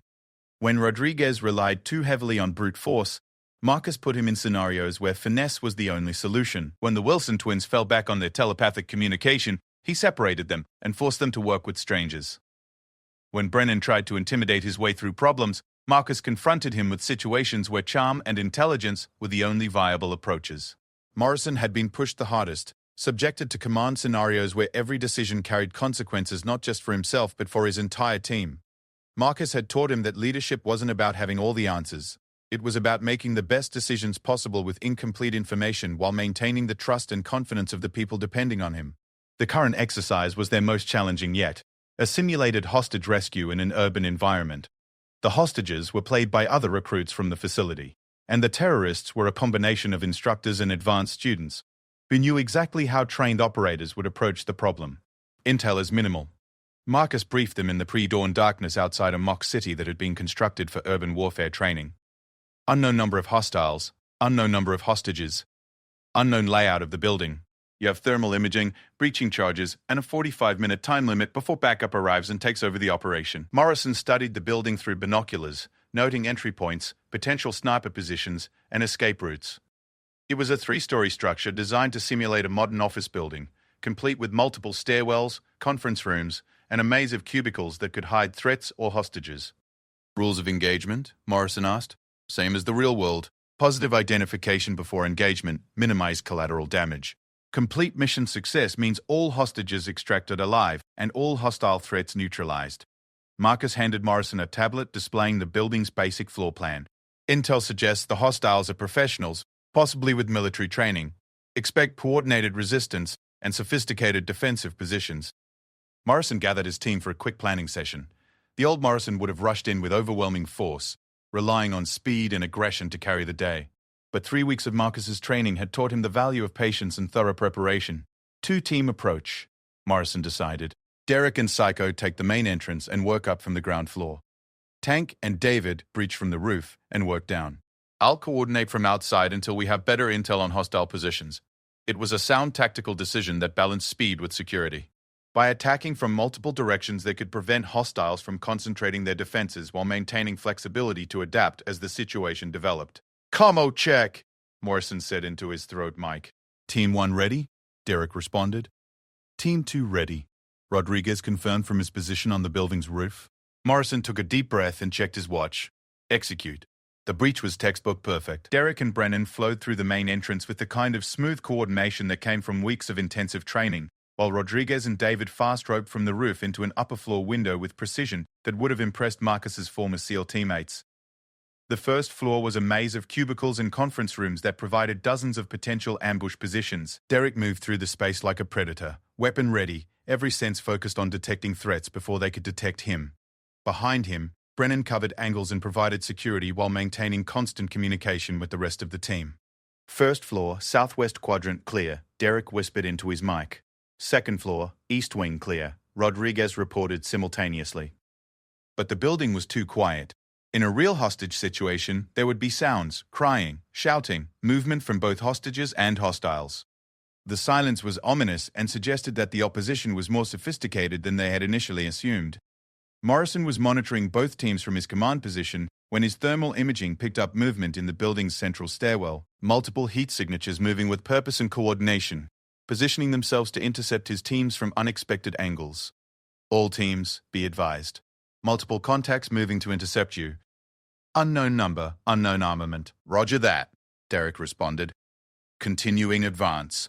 When Rodriguez relied too heavily on brute force, Marcus put him in scenarios where finesse was the only solution. When the Wilson twins fell back on their telepathic communication, he separated them and forced them to work with strangers. When Brennan tried to intimidate his way through problems, Marcus confronted him with situations where charm and intelligence were the only viable approaches. Morrison had been pushed the hardest, subjected to command scenarios where every decision carried consequences not just for himself but for his entire team. Marcus had taught him that leadership wasn't about having all the answers. It was about making the best decisions possible with incomplete information while maintaining the trust and confidence of the people depending on him. The current exercise was their most challenging yet, a simulated hostage rescue in an urban environment. The hostages were played by other recruits from the facility, and the terrorists were a combination of instructors and advanced students who knew exactly how trained operators would approach the problem. Intel is minimal. Marcus briefed them in the pre-dawn darkness outside a mock city that had been constructed for urban warfare training. Unknown number of hostiles, unknown number of hostages, unknown layout of the building. You have thermal imaging, breaching charges, and a 45-minute time limit before backup arrives and takes over the operation. Morrison studied the building through binoculars, noting entry points, potential sniper positions, and escape routes. It was a 3-story structure designed to simulate a modern office building, complete with multiple stairwells, conference rooms, and a maze of cubicles that could hide threats or hostages. Rules of engagement? Morrison asked. Same as the real world. Positive identification before engagement, minimize collateral damage. Complete mission success means all hostages extracted alive and all hostile threats neutralized. Marcus handed Morrison a tablet displaying the building's basic floor plan. Intel suggests the hostiles are professionals, possibly with military training. Expect coordinated resistance and sophisticated defensive positions. Morrison gathered his team for a quick planning session. The old Morrison would have rushed in with overwhelming force, relying on speed and aggression to carry the day. But 3 weeks of Marcus's training had taught him the value of patience and thorough preparation. 2-team approach, Morrison decided. Derek and Psycho take the main entrance and work up from the ground floor. Tank and David breach from the roof and work down. I'll coordinate from outside until we have better intel on hostile positions. It was a sound tactical decision that balanced speed with security. By attacking from multiple directions, they could prevent hostiles from concentrating their defenses while maintaining flexibility to adapt as the situation developed. "Commo check," Morrison said into his throat mic. "Team 1 ready?" Derek responded. "Team 2 ready," Rodriguez confirmed from his position on the building's roof. Morrison took a deep breath and checked his watch. Execute. The breach was textbook perfect. Derek and Brennan flowed through the main entrance with the kind of smooth coordination that came from weeks of intensive training, while Rodriguez and David fast-roped from the roof into an upper-floor window with precision that would have impressed Marcus's former SEAL teammates. The first floor was a maze of cubicles and conference rooms that provided dozens of potential ambush positions. Derek moved through the space like a predator, weapon ready, every sense focused on detecting threats before they could detect him. Behind him, Brennan covered angles and provided security while maintaining constant communication with the rest of the team. "First floor, southwest quadrant clear," Derek whispered into his mic. "Second floor, east wing clear," Rodriguez reported simultaneously. But the building was too quiet. In a real hostage situation, there would be sounds, crying, shouting, movement from both hostages and hostiles. The silence was ominous and suggested that the opposition was more sophisticated than they had initially assumed. Morrison was monitoring both teams from his command position when his thermal imaging picked up movement in the building's central stairwell, multiple heat signatures moving with purpose and coordination, positioning themselves to intercept his teams from unexpected angles. "All teams, be advised. Multiple contacts moving to intercept you. Unknown number, unknown armament." "Roger that," Derek responded. "Continuing advance."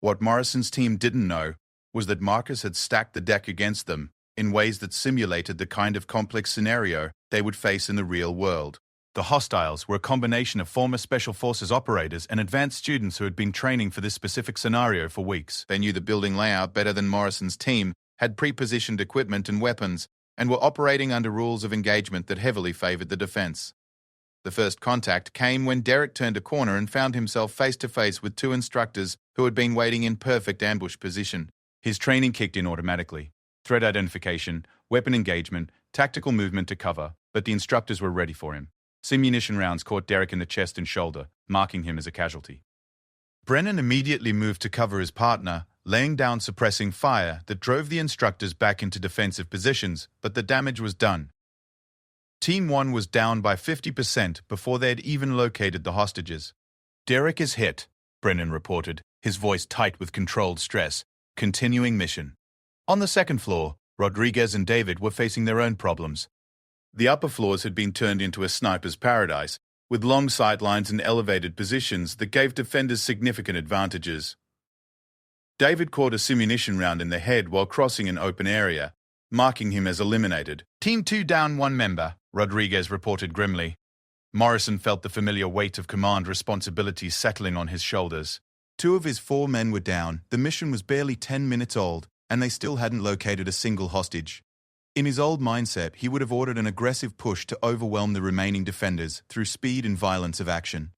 What Morrison's team didn't know was that Marcus had stacked the deck against them in ways that simulated the kind of complex scenario they would face in the real world. The hostiles were a combination of former Special Forces operators and advanced students who had been training for this specific scenario for weeks. They knew the building layout better than Morrison's team, had pre-positioned equipment and weapons, and were operating under rules of engagement that heavily favored the defense. The first contact came when Derek turned a corner and found himself face-to-face with 2 instructors who had been waiting in perfect ambush position. His training kicked in automatically. Threat identification, weapon engagement, tactical movement to cover, but the instructors were ready for him. Simunition rounds caught Derek in the chest and shoulder, marking him as a casualty. Brennan immediately moved to cover his partner, laying down suppressing fire that drove the instructors back into defensive positions, but the damage was done. Team 1 was down by 50% before they had even located the hostages. "Derek is hit," Brennan reported, his voice tight with controlled stress. "Continuing mission." On the second floor, Rodriguez and David were facing their own problems. The upper floors had been turned into a sniper's paradise, with long sightlines and elevated positions that gave defenders significant advantages. David caught a simunition round in the head while crossing an open area, marking him as eliminated. Team 2 down 1 member, Rodriguez reported grimly. Morrison felt the familiar weight of command responsibilities settling on his shoulders. 2 of his 4 men were down, the mission was barely 10 minutes old, and they still hadn't located a single hostage. In his old mindset, he would have ordered an aggressive push to overwhelm the remaining defenders through speed and violence of action.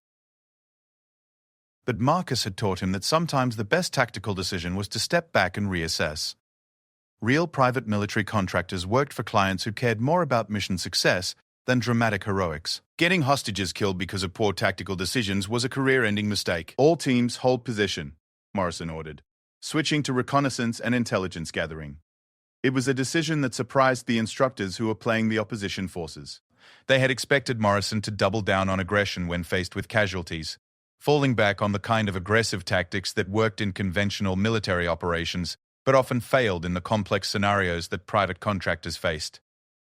But Marcus had taught him that sometimes the best tactical decision was to step back and reassess. Real private military contractors worked for clients who cared more about mission success than dramatic heroics. Getting hostages killed because of poor tactical decisions was a career-ending mistake. All teams hold position, Morrison ordered, switching to reconnaissance and intelligence gathering. It was a decision that surprised the instructors who were playing the opposition forces. They had expected Morrison to double down on aggression when faced with casualties, falling back on the kind of aggressive tactics that worked in conventional military operations but often failed in the complex scenarios that private contractors faced.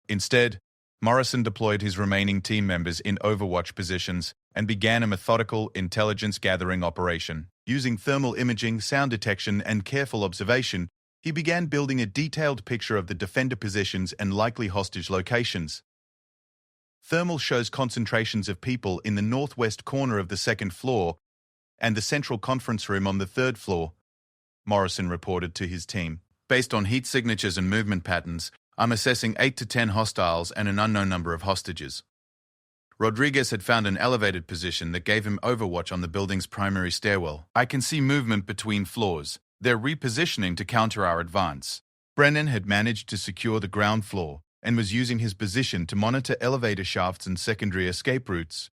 Instead, Morrison deployed his remaining team members in overwatch positions and began a methodical intelligence-gathering operation. Using thermal imaging, sound detection, and careful observation, he began building a detailed picture of the defender positions and likely hostage locations. Thermal shows concentrations of people in the northwest corner of the 2nd floor and the central conference room on the 3rd floor, Morrison reported to his team. Based on heat signatures and movement patterns, I'm assessing 8 to 10 hostiles and an unknown number of hostages. Rodriguez had found an elevated position that gave him overwatch on the building's primary stairwell. I can see movement between floors. They're repositioning to counter our advance. Brennan had managed to secure the ground floor and was using his position to monitor elevator shafts and secondary escape routes.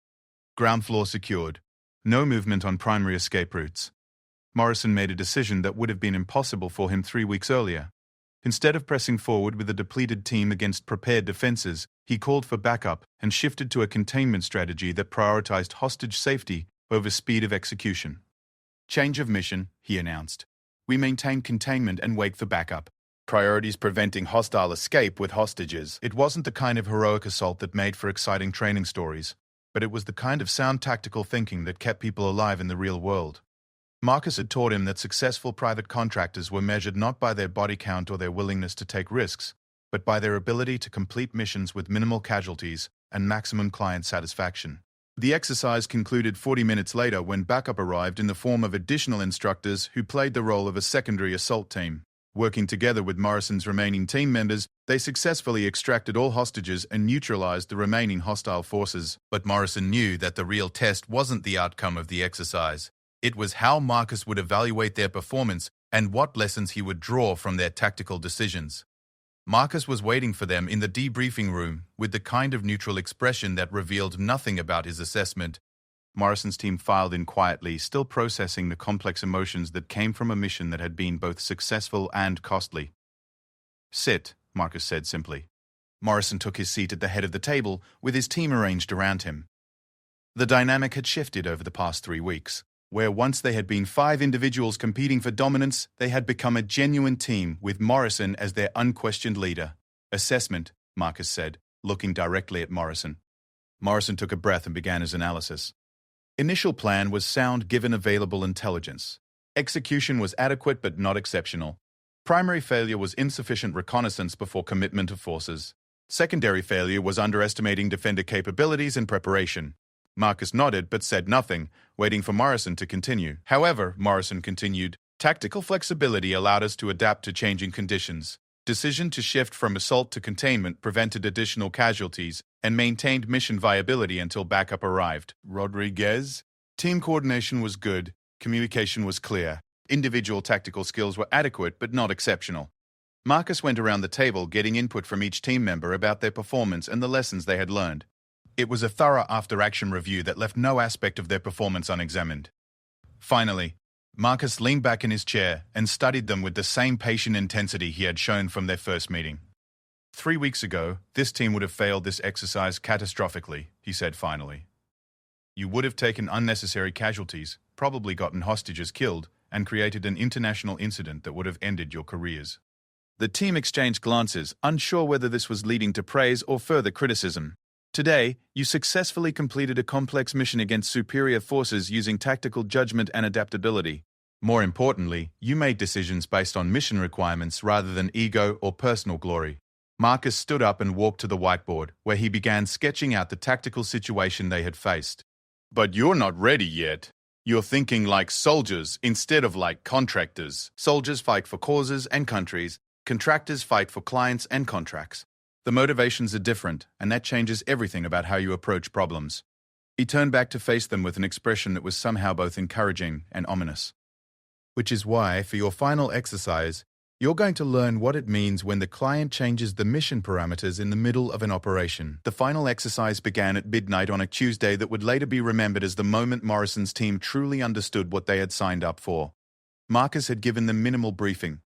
Ground floor secured. No movement on primary escape routes. Morrison made a decision that would have been impossible for him 3 weeks earlier. Instead of pressing forward with a depleted team against prepared defenses, he called for backup and shifted to a containment strategy that prioritized hostage safety over speed of execution. Change of mission, he announced. We maintain containment and wait for backup. Priorities preventing hostile escape with hostages. It wasn't the kind of heroic assault that made for exciting training stories, but it was the kind of sound tactical thinking that kept people alive in the real world. Marcus had taught him that successful private contractors were measured not by their body count or their willingness to take risks, but by their ability to complete missions with minimal casualties and maximum client satisfaction. The exercise concluded 40 minutes later when backup arrived in the form of additional instructors who played the role of a secondary assault team. Working together with Morrison's remaining team members, they successfully extracted all hostages and neutralized the remaining hostile forces. But Morrison knew that the real test wasn't the outcome of the exercise. It was how Marcus would evaluate their performance and what lessons he would draw from their tactical decisions. Marcus was waiting for them in the debriefing room with the kind of neutral expression that revealed nothing about his assessment. Morrison's team filed in quietly, still processing the complex emotions that came from a mission that had been both successful and costly. Sit, Marcus said simply. Morrison took his seat at the head of the table with his team arranged around him. The dynamic had shifted over the past 3 weeks. Where once they had been 5 individuals competing for dominance, they had become a genuine team with Morrison as their unquestioned leader. Assessment, Marcus said, looking directly at Morrison. Morrison took a breath and began his analysis. Initial plan was sound given available intelligence. Execution was adequate but not exceptional. Primary failure was insufficient reconnaissance before commitment of forces. Secondary failure was underestimating defender capabilities and preparation. Marcus nodded but said nothing, waiting for Morrison to continue. However, Morrison continued, tactical flexibility allowed us to adapt to changing conditions. Decision to shift from assault to containment prevented additional casualties and maintained mission viability until backup arrived. Rodriguez? Team coordination was good, communication was clear. Individual tactical skills were adequate but not exceptional. Marcus went around the table getting input from each team member about their performance and the lessons they had learned. It was a thorough after-action review that left no aspect of their performance unexamined. Finally, Marcus leaned back in his chair and studied them with the same patient intensity he had shown from their first meeting. 3 weeks ago, this team would have failed this exercise catastrophically, he said finally. You would have taken unnecessary casualties, probably gotten hostages killed, and created an international incident that would have ended your careers. The team exchanged glances, unsure whether this was leading to praise or further criticism. Today, you successfully completed a complex mission against superior forces using tactical judgment and adaptability. More importantly, you made decisions based on mission requirements rather than ego or personal glory. Marcus stood up and walked to the whiteboard, where he began sketching out the tactical situation they had faced. But you're not ready yet. You're thinking like soldiers instead of like contractors. Soldiers fight for causes and countries. Contractors fight for clients and contracts. The motivations are different, and that changes everything about how you approach problems. He turned back to face them with an expression that was somehow both encouraging and ominous. Which is why, for your final exercise, you're going to learn what it means when the client changes the mission parameters in the middle of an operation. The final exercise began at midnight on a Tuesday that would later be remembered as the moment Morrison's team truly understood what they had signed up for. Marcus had given them minimal briefing.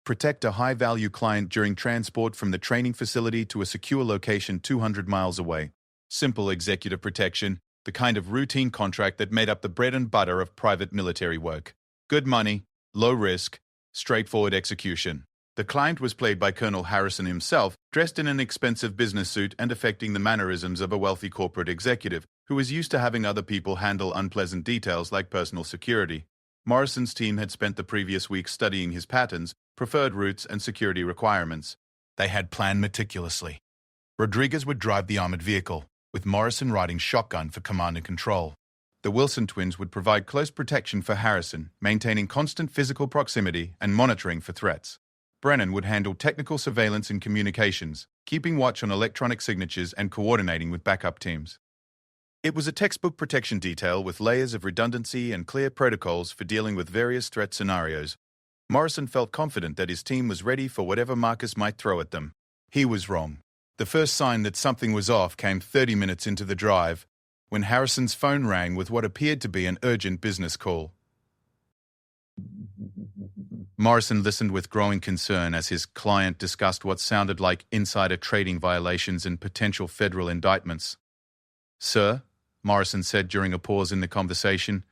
Protect a high-value client during transport from the training facility to a secure location 200 miles away. Simple executive protection, the kind of routine contract that made up the bread and butter of private military work. Good money, low risk, straightforward execution. The client was played by Colonel Harrison himself, dressed in an expensive business suit and affecting the mannerisms of a wealthy corporate executive who was used to having other people handle unpleasant details like personal security. Morrison's team had spent the previous week studying his patterns, preferred routes, and security requirements. They had planned meticulously. Rodriguez would drive the armored vehicle, with Morrison riding shotgun for command and control. The Wilson twins would provide close protection for Harrison, maintaining constant physical proximity and monitoring for threats. Brennan would handle technical surveillance and communications, keeping watch on electronic signatures and coordinating with backup teams. It was a textbook protection detail with layers of redundancy and clear protocols for dealing with various threat scenarios. Morrison felt confident that his team was ready for whatever Marcus might throw at them. He was wrong. The first sign that something was off came 30 minutes into the drive, when Harrison's phone rang with what appeared to be an urgent business call. Morrison listened with growing concern as his client discussed what sounded like insider trading violations and potential federal indictments. "Sir," Morrison said during a pause in the conversation,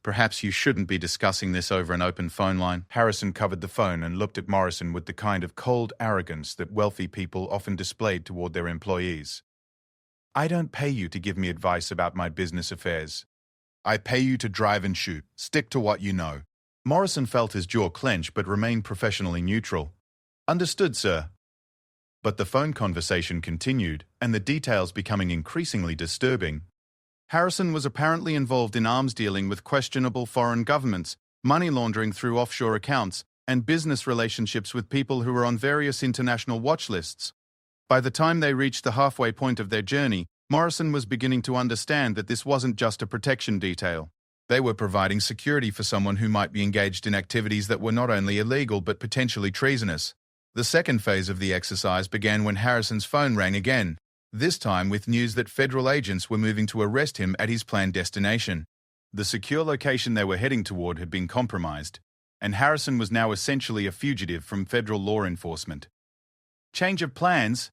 "perhaps you shouldn't be discussing this over an open phone line." Harrison covered the phone and looked at Morrison with the kind of cold arrogance that wealthy people often displayed toward their employees. "I don't pay you to give me advice about my business affairs. I pay you to drive and shoot. Stick to what you know." Morrison felt his jaw clench but remained professionally neutral. "Understood, sir." But the phone conversation continued, and the details becoming increasingly disturbing. Harrison was apparently involved in arms dealing with questionable foreign governments, money laundering through offshore accounts, and business relationships with people who were on various international watch lists. By the time they reached the halfway point of their journey, Morrison was beginning to understand that this wasn't just a protection detail. They were providing security for someone who might be engaged in activities that were not only illegal but potentially treasonous. The second phase of the exercise began when Harrison's phone rang again, this time with news that federal agents were moving to arrest him at his planned destination. The secure location they were heading toward had been compromised, and Harrison was now essentially a fugitive from federal law enforcement. "Change of plans,"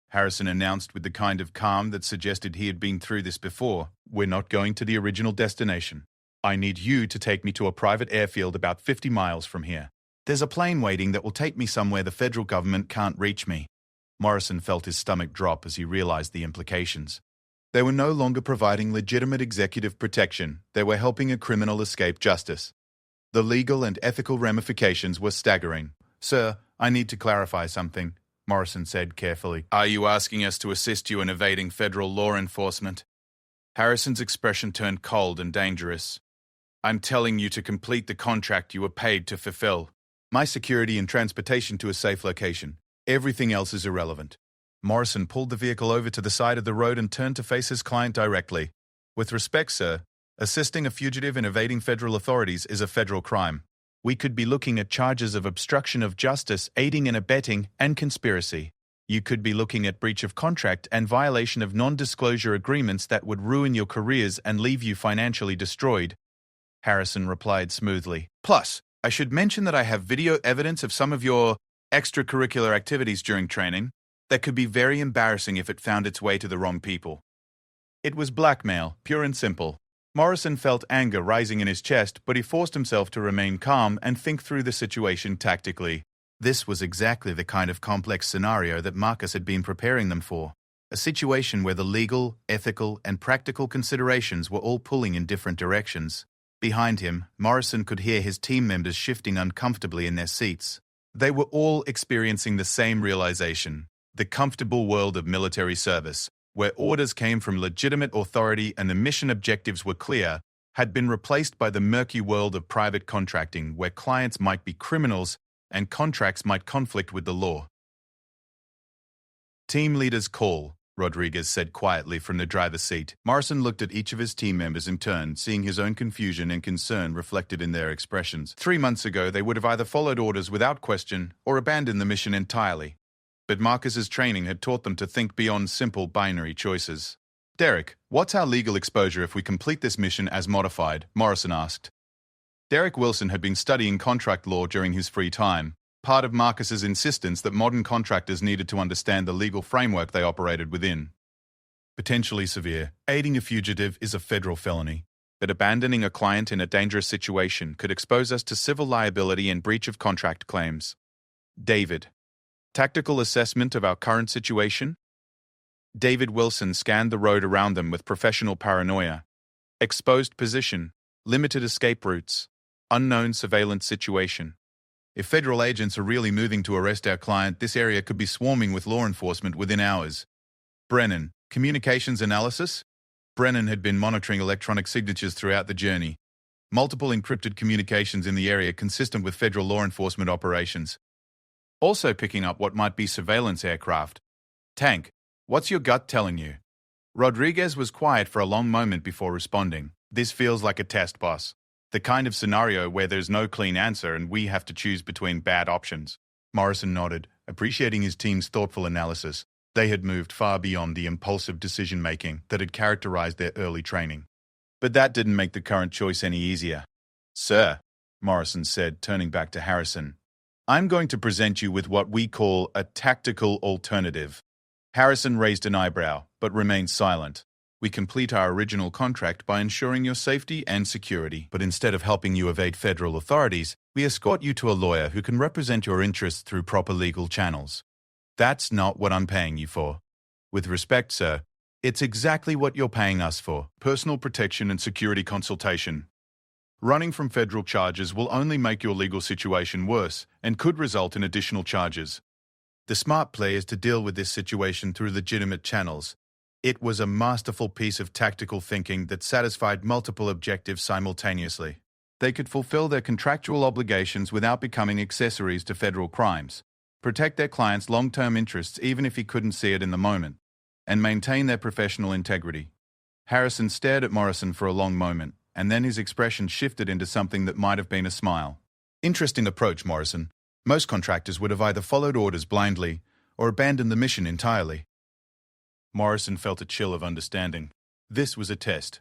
Harrison announced with the kind of calm that suggested he had been through this before. "We're not going to the original destination. I need you to take me to a private airfield about 50 miles from here. There's a plane waiting that will take me somewhere the federal government can't reach me." Morrison felt his stomach drop as he realized the implications. They were no longer providing legitimate executive protection. They were helping a criminal escape justice. The legal and ethical ramifications were staggering. "Sir, I need to clarify something," Morrison said carefully. "Are you asking us to assist you in evading federal law enforcement?" Harrison's expression turned cold and dangerous. "I'm telling you to complete the contract you were paid to fulfill. My security and transportation to a safe location. Everything else is irrelevant." Morrison pulled the vehicle over to the side of the road and turned to face his client directly. "With respect, sir, assisting a fugitive in evading federal authorities is a federal crime. We could be looking at charges of obstruction of justice, aiding and abetting, and conspiracy. You could be looking at breach of contract and violation of non-disclosure agreements that would ruin your careers and leave you financially destroyed," Harrison replied smoothly. "Plus, I should mention that I have video evidence of some of your extracurricular activities during training that could be very embarrassing if it found its way to the wrong people." It was blackmail, pure and simple. Morrison felt anger rising in his chest, but he forced himself to remain calm and think through the situation tactically. This was exactly the kind of complex scenario that Marcus had been preparing them for. A situation where the legal, ethical, and practical considerations were all pulling in different directions. Behind him, Morrison could hear his team members shifting uncomfortably in their seats. They were all experiencing the same realization: the comfortable world of military service, where orders came from legitimate authority and the mission objectives were clear, had been replaced by the murky world of private contracting, where clients might be criminals and contracts might conflict with the law. "Team leaders call," Rodriguez said quietly from the driver's seat. Morrison looked at each of his team members in turn, seeing his own confusion and concern reflected in their expressions. 3 months ago, they would have either followed orders without question or abandoned the mission entirely. But Marcus's training had taught them to think beyond simple binary choices. "Derek, what's our legal exposure if we complete this mission as modified?" Morrison asked. Derek Wilson had been studying contract law during his free time, part of Marcus's insistence that modern contractors needed to understand the legal framework they operated within. "Potentially severe. Aiding a fugitive is a federal felony, but abandoning a client in a dangerous situation could expose us to civil liability and breach of contract claims." "David, tactical assessment of our current situation?" David Wilson scanned the road around them with professional paranoia. "Exposed position, limited escape routes, unknown surveillance situation. If federal agents are really moving to arrest our client, this area could be swarming with law enforcement within hours." "Brennan, communications analysis?" Brennan had been monitoring electronic signatures throughout the journey. Multiple encrypted communications in the area consistent with federal law enforcement operations. Also picking up what might be surveillance aircraft. "Tank, what's your gut telling you?" Rodriguez was quiet for a long moment before responding. "This feels like a test, boss. The kind of scenario where there's no clean answer and we have to choose between bad options." Morrison nodded, appreciating his team's thoughtful analysis. They had moved far beyond the impulsive decision-making that had characterized their early training. But that didn't make the current choice any easier. "Sir," Morrison said, turning back to Harrison, "I'm going to present you with what we call a tactical alternative." Harrison raised an eyebrow, but remained silent. "We complete our original contract by ensuring your safety and security, but instead of helping you evade federal authorities, we escort you to a lawyer who can represent your interests through proper legal channels. That's not what I'm paying you for. With respect, sir, it's exactly what you're paying us for: personal protection and security consultation. Running from federal charges will only make your legal situation worse and could result in additional charges. The smart play is to deal with this situation through legitimate channels." It was a masterful piece of tactical thinking that satisfied multiple objectives simultaneously. They could fulfill their contractual obligations without becoming accessories to federal crimes, protect their clients' long-term interests even if he couldn't see it in the moment, and maintain their professional integrity. Harrison stared at Morrison for a long moment, and then his expression shifted into something that might have been a smile. "Interesting approach, Morrison. Most contractors would have either followed orders blindly or abandoned the mission entirely." Morrison felt a chill of understanding. This was a test.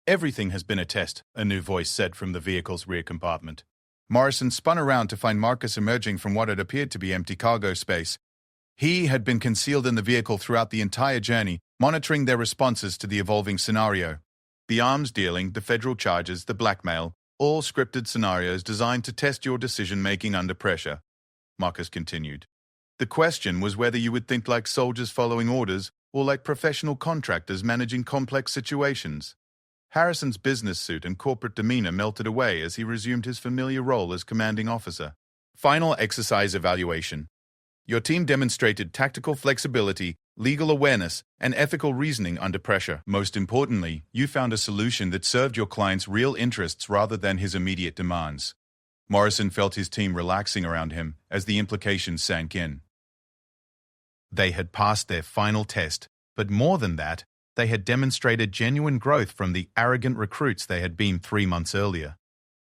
"Everything has been a test," a new voice said from the vehicle's rear compartment. Morrison spun around to find Marcus emerging from what had appeared to be empty cargo space. He had been concealed in the vehicle throughout the entire journey, monitoring their responses to the evolving scenario. The arms dealing, the federal charges, the blackmail, all scripted scenarios designed to test your decision-making under pressure, Marcus continued. "The question was whether you would think like soldiers following orders or like professional contractors managing complex situations." Harrison's business suit and corporate demeanor melted away as he resumed his familiar role as commanding officer. "Final exercise evaluation. Your team demonstrated tactical flexibility, legal awareness, and ethical reasoning under pressure. Most importantly, you found a solution that served your client's real interests rather than his immediate demands." Morrison felt his team relaxing around him as the implications sank in. They had passed their final test, but more than that, they had demonstrated genuine growth from the arrogant recruits they had been 3 months earlier.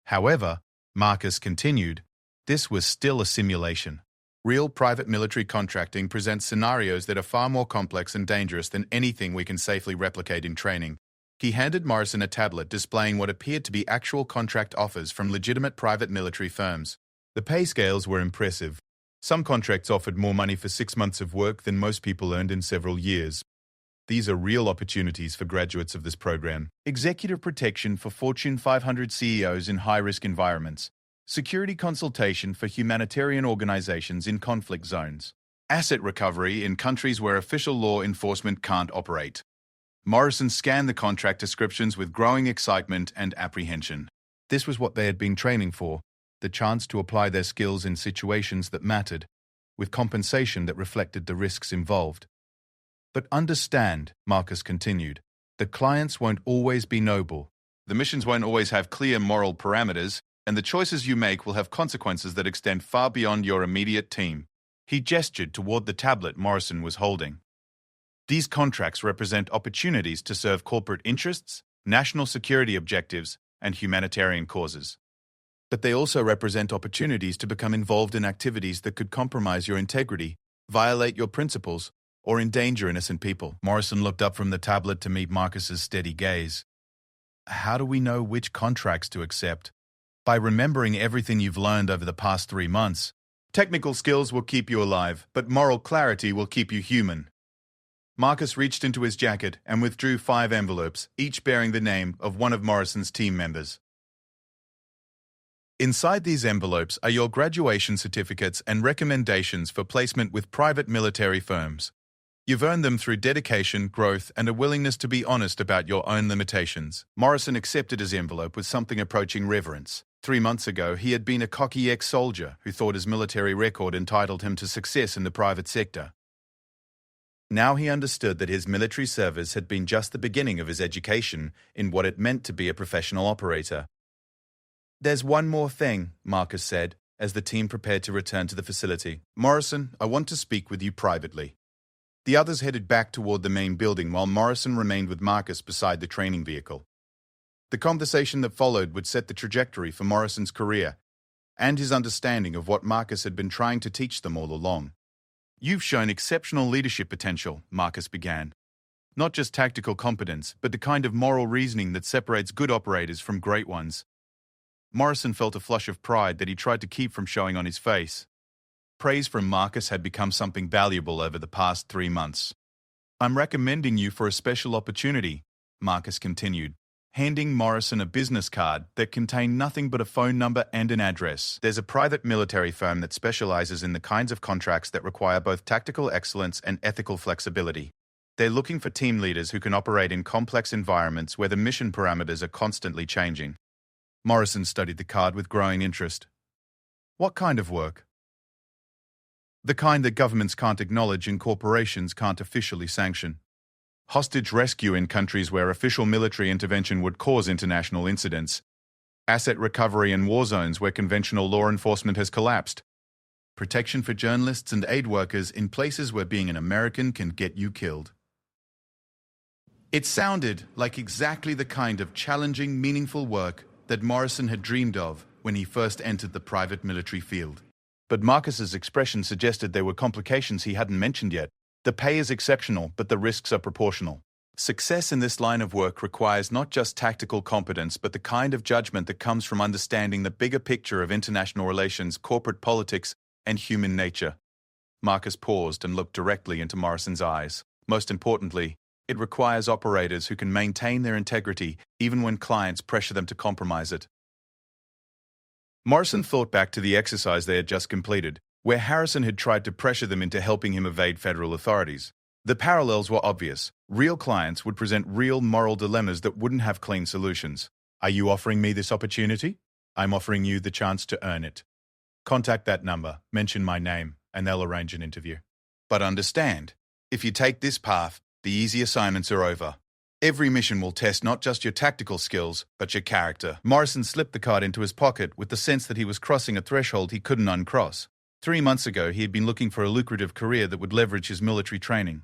However, Marcus continued, this was still a simulation. Real private military contracting presents scenarios that are far more complex and dangerous than anything we can safely replicate in training. He handed Morrison a tablet displaying what appeared to be actual contract offers from legitimate private military firms. The pay scales were impressive. Some contracts offered more money for 6 months of work than most people earned in several years. These are real opportunities for graduates of this program. Executive protection for Fortune 500 CEOs in high-risk environments. Security consultation for humanitarian organizations in conflict zones. Asset recovery in countries where official law enforcement can't operate. Morrison scanned the contract descriptions with growing excitement and apprehension. This was what they had been training for, the chance to apply their skills in situations that mattered, with compensation that reflected the risks involved. But understand, Marcus continued, the clients won't always be noble. The missions won't always have clear moral parameters, and the choices you make will have consequences that extend far beyond your immediate team. He gestured toward the tablet Morrison was holding. These contracts represent opportunities to serve corporate interests, national security objectives, and humanitarian causes. But they also represent opportunities to become involved in activities that could compromise your integrity, violate your principles, or endanger innocent people. Morrison looked up from the tablet to meet Marcus's steady gaze. How do we know which contracts to accept? By remembering everything you've learned over the past 3 months. Technical skills will keep you alive, but moral clarity will keep you human. Marcus reached into his jacket and withdrew 5 envelopes, each bearing the name of one of Morrison's team members. Inside these envelopes are your graduation certificates and recommendations for placement with private military firms. You've earned them through dedication, growth, and a willingness to be honest about your own limitations. Morrison accepted his envelope with something approaching reverence. 3 months ago, he had been a cocky ex-soldier who thought his military record entitled him to success in the private sector. Now he understood that his military service had been just the beginning of his education in what it meant to be a professional operator. There's one more thing, Marcus said, as the team prepared to return to the facility. Morrison, I want to speak with you privately. The others headed back toward the main building while Morrison remained with Marcus beside the training vehicle. The conversation that followed would set the trajectory for Morrison's career and his understanding of what Marcus had been trying to teach them all along. You've shown exceptional leadership potential, Marcus began. Not just tactical competence, but the kind of moral reasoning that separates good operators from great ones. Morrison felt a flush of pride that he tried to keep from showing on his face. Praise from Marcus had become something valuable over the past 3 months. I'm recommending you for a special opportunity, Marcus continued, handing Morrison a business card that contained nothing but a phone number and an address. There's a private military firm that specializes in the kinds of contracts that require both tactical excellence and ethical flexibility. They're looking for team leaders who can operate in complex environments where the mission parameters are constantly changing. Morrison studied the card with growing interest. What kind of work? The kind that governments can't acknowledge and corporations can't officially sanction. Hostage rescue in countries where official military intervention would cause international incidents. Asset recovery in war zones where conventional law enforcement has collapsed. Protection for journalists and aid workers in places where being an American can get you killed. It sounded like exactly the kind of challenging, meaningful work that Morrison had dreamed of when he first entered the private military field. But Marcus's expression suggested there were complications he hadn't mentioned yet. The pay is exceptional, but the risks are proportional. Success in this line of work requires not just tactical competence, but the kind of judgment that comes from understanding the bigger picture of international relations, corporate politics, and human nature. Marcus paused and looked directly into Morrison's eyes. Most importantly, it requires operators who can maintain their integrity even when clients pressure them to compromise it. Morrison thought back to the exercise they had just completed, where Harrison had tried to pressure them into helping him evade federal authorities. The parallels were obvious. Real clients would present real moral dilemmas that wouldn't have clean solutions. Are you offering me this opportunity? I'm offering you the chance to earn it. Contact that number, mention my name, and they'll arrange an interview. But understand, if you take this path, the easy assignments are over. Every mission will test not just your tactical skills, but your character. Morrison slipped the card into his pocket with the sense that he was crossing a threshold he couldn't uncross. 3 months ago, he had been looking for a lucrative career that would leverage his military training.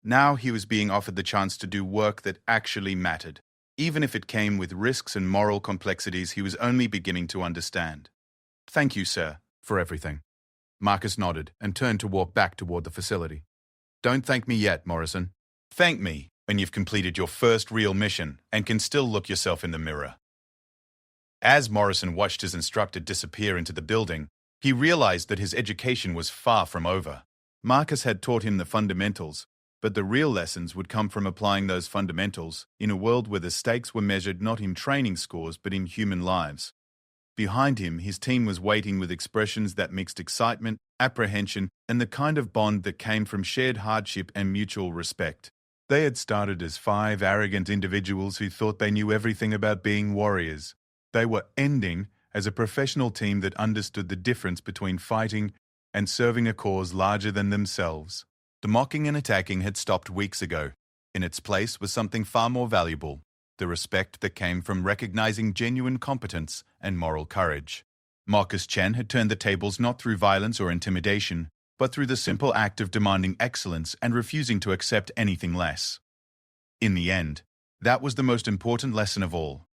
Now he was being offered the chance to do work that actually mattered, even if it came with risks and moral complexities he was only beginning to understand. Thank you, sir, for everything. Marcus nodded and turned to walk back toward the facility. Don't thank me yet, Morrison. Thank me when you've completed your first real mission and can still look yourself in the mirror. As Morrison watched his instructor disappear into the building, he realized that his education was far from over. Marcus had taught him the fundamentals, but the real lessons would come from applying those fundamentals in a world where the stakes were measured not in training scores but in human lives. Behind him, his team was waiting with expressions that mixed excitement, apprehension, and the kind of bond that came from shared hardship and mutual respect. They had started as 5 arrogant individuals who thought they knew everything about being warriors. They were ending as a professional team that understood the difference between fighting and serving a cause larger than themselves. The mocking and attacking had stopped weeks ago. In its place was something far more valuable, the respect that came from recognizing genuine competence and moral courage. Marcus Chen had turned the tables not through violence or intimidation, but through the simple act of demanding excellence and refusing to accept anything less. In the end, that was the most important lesson of all.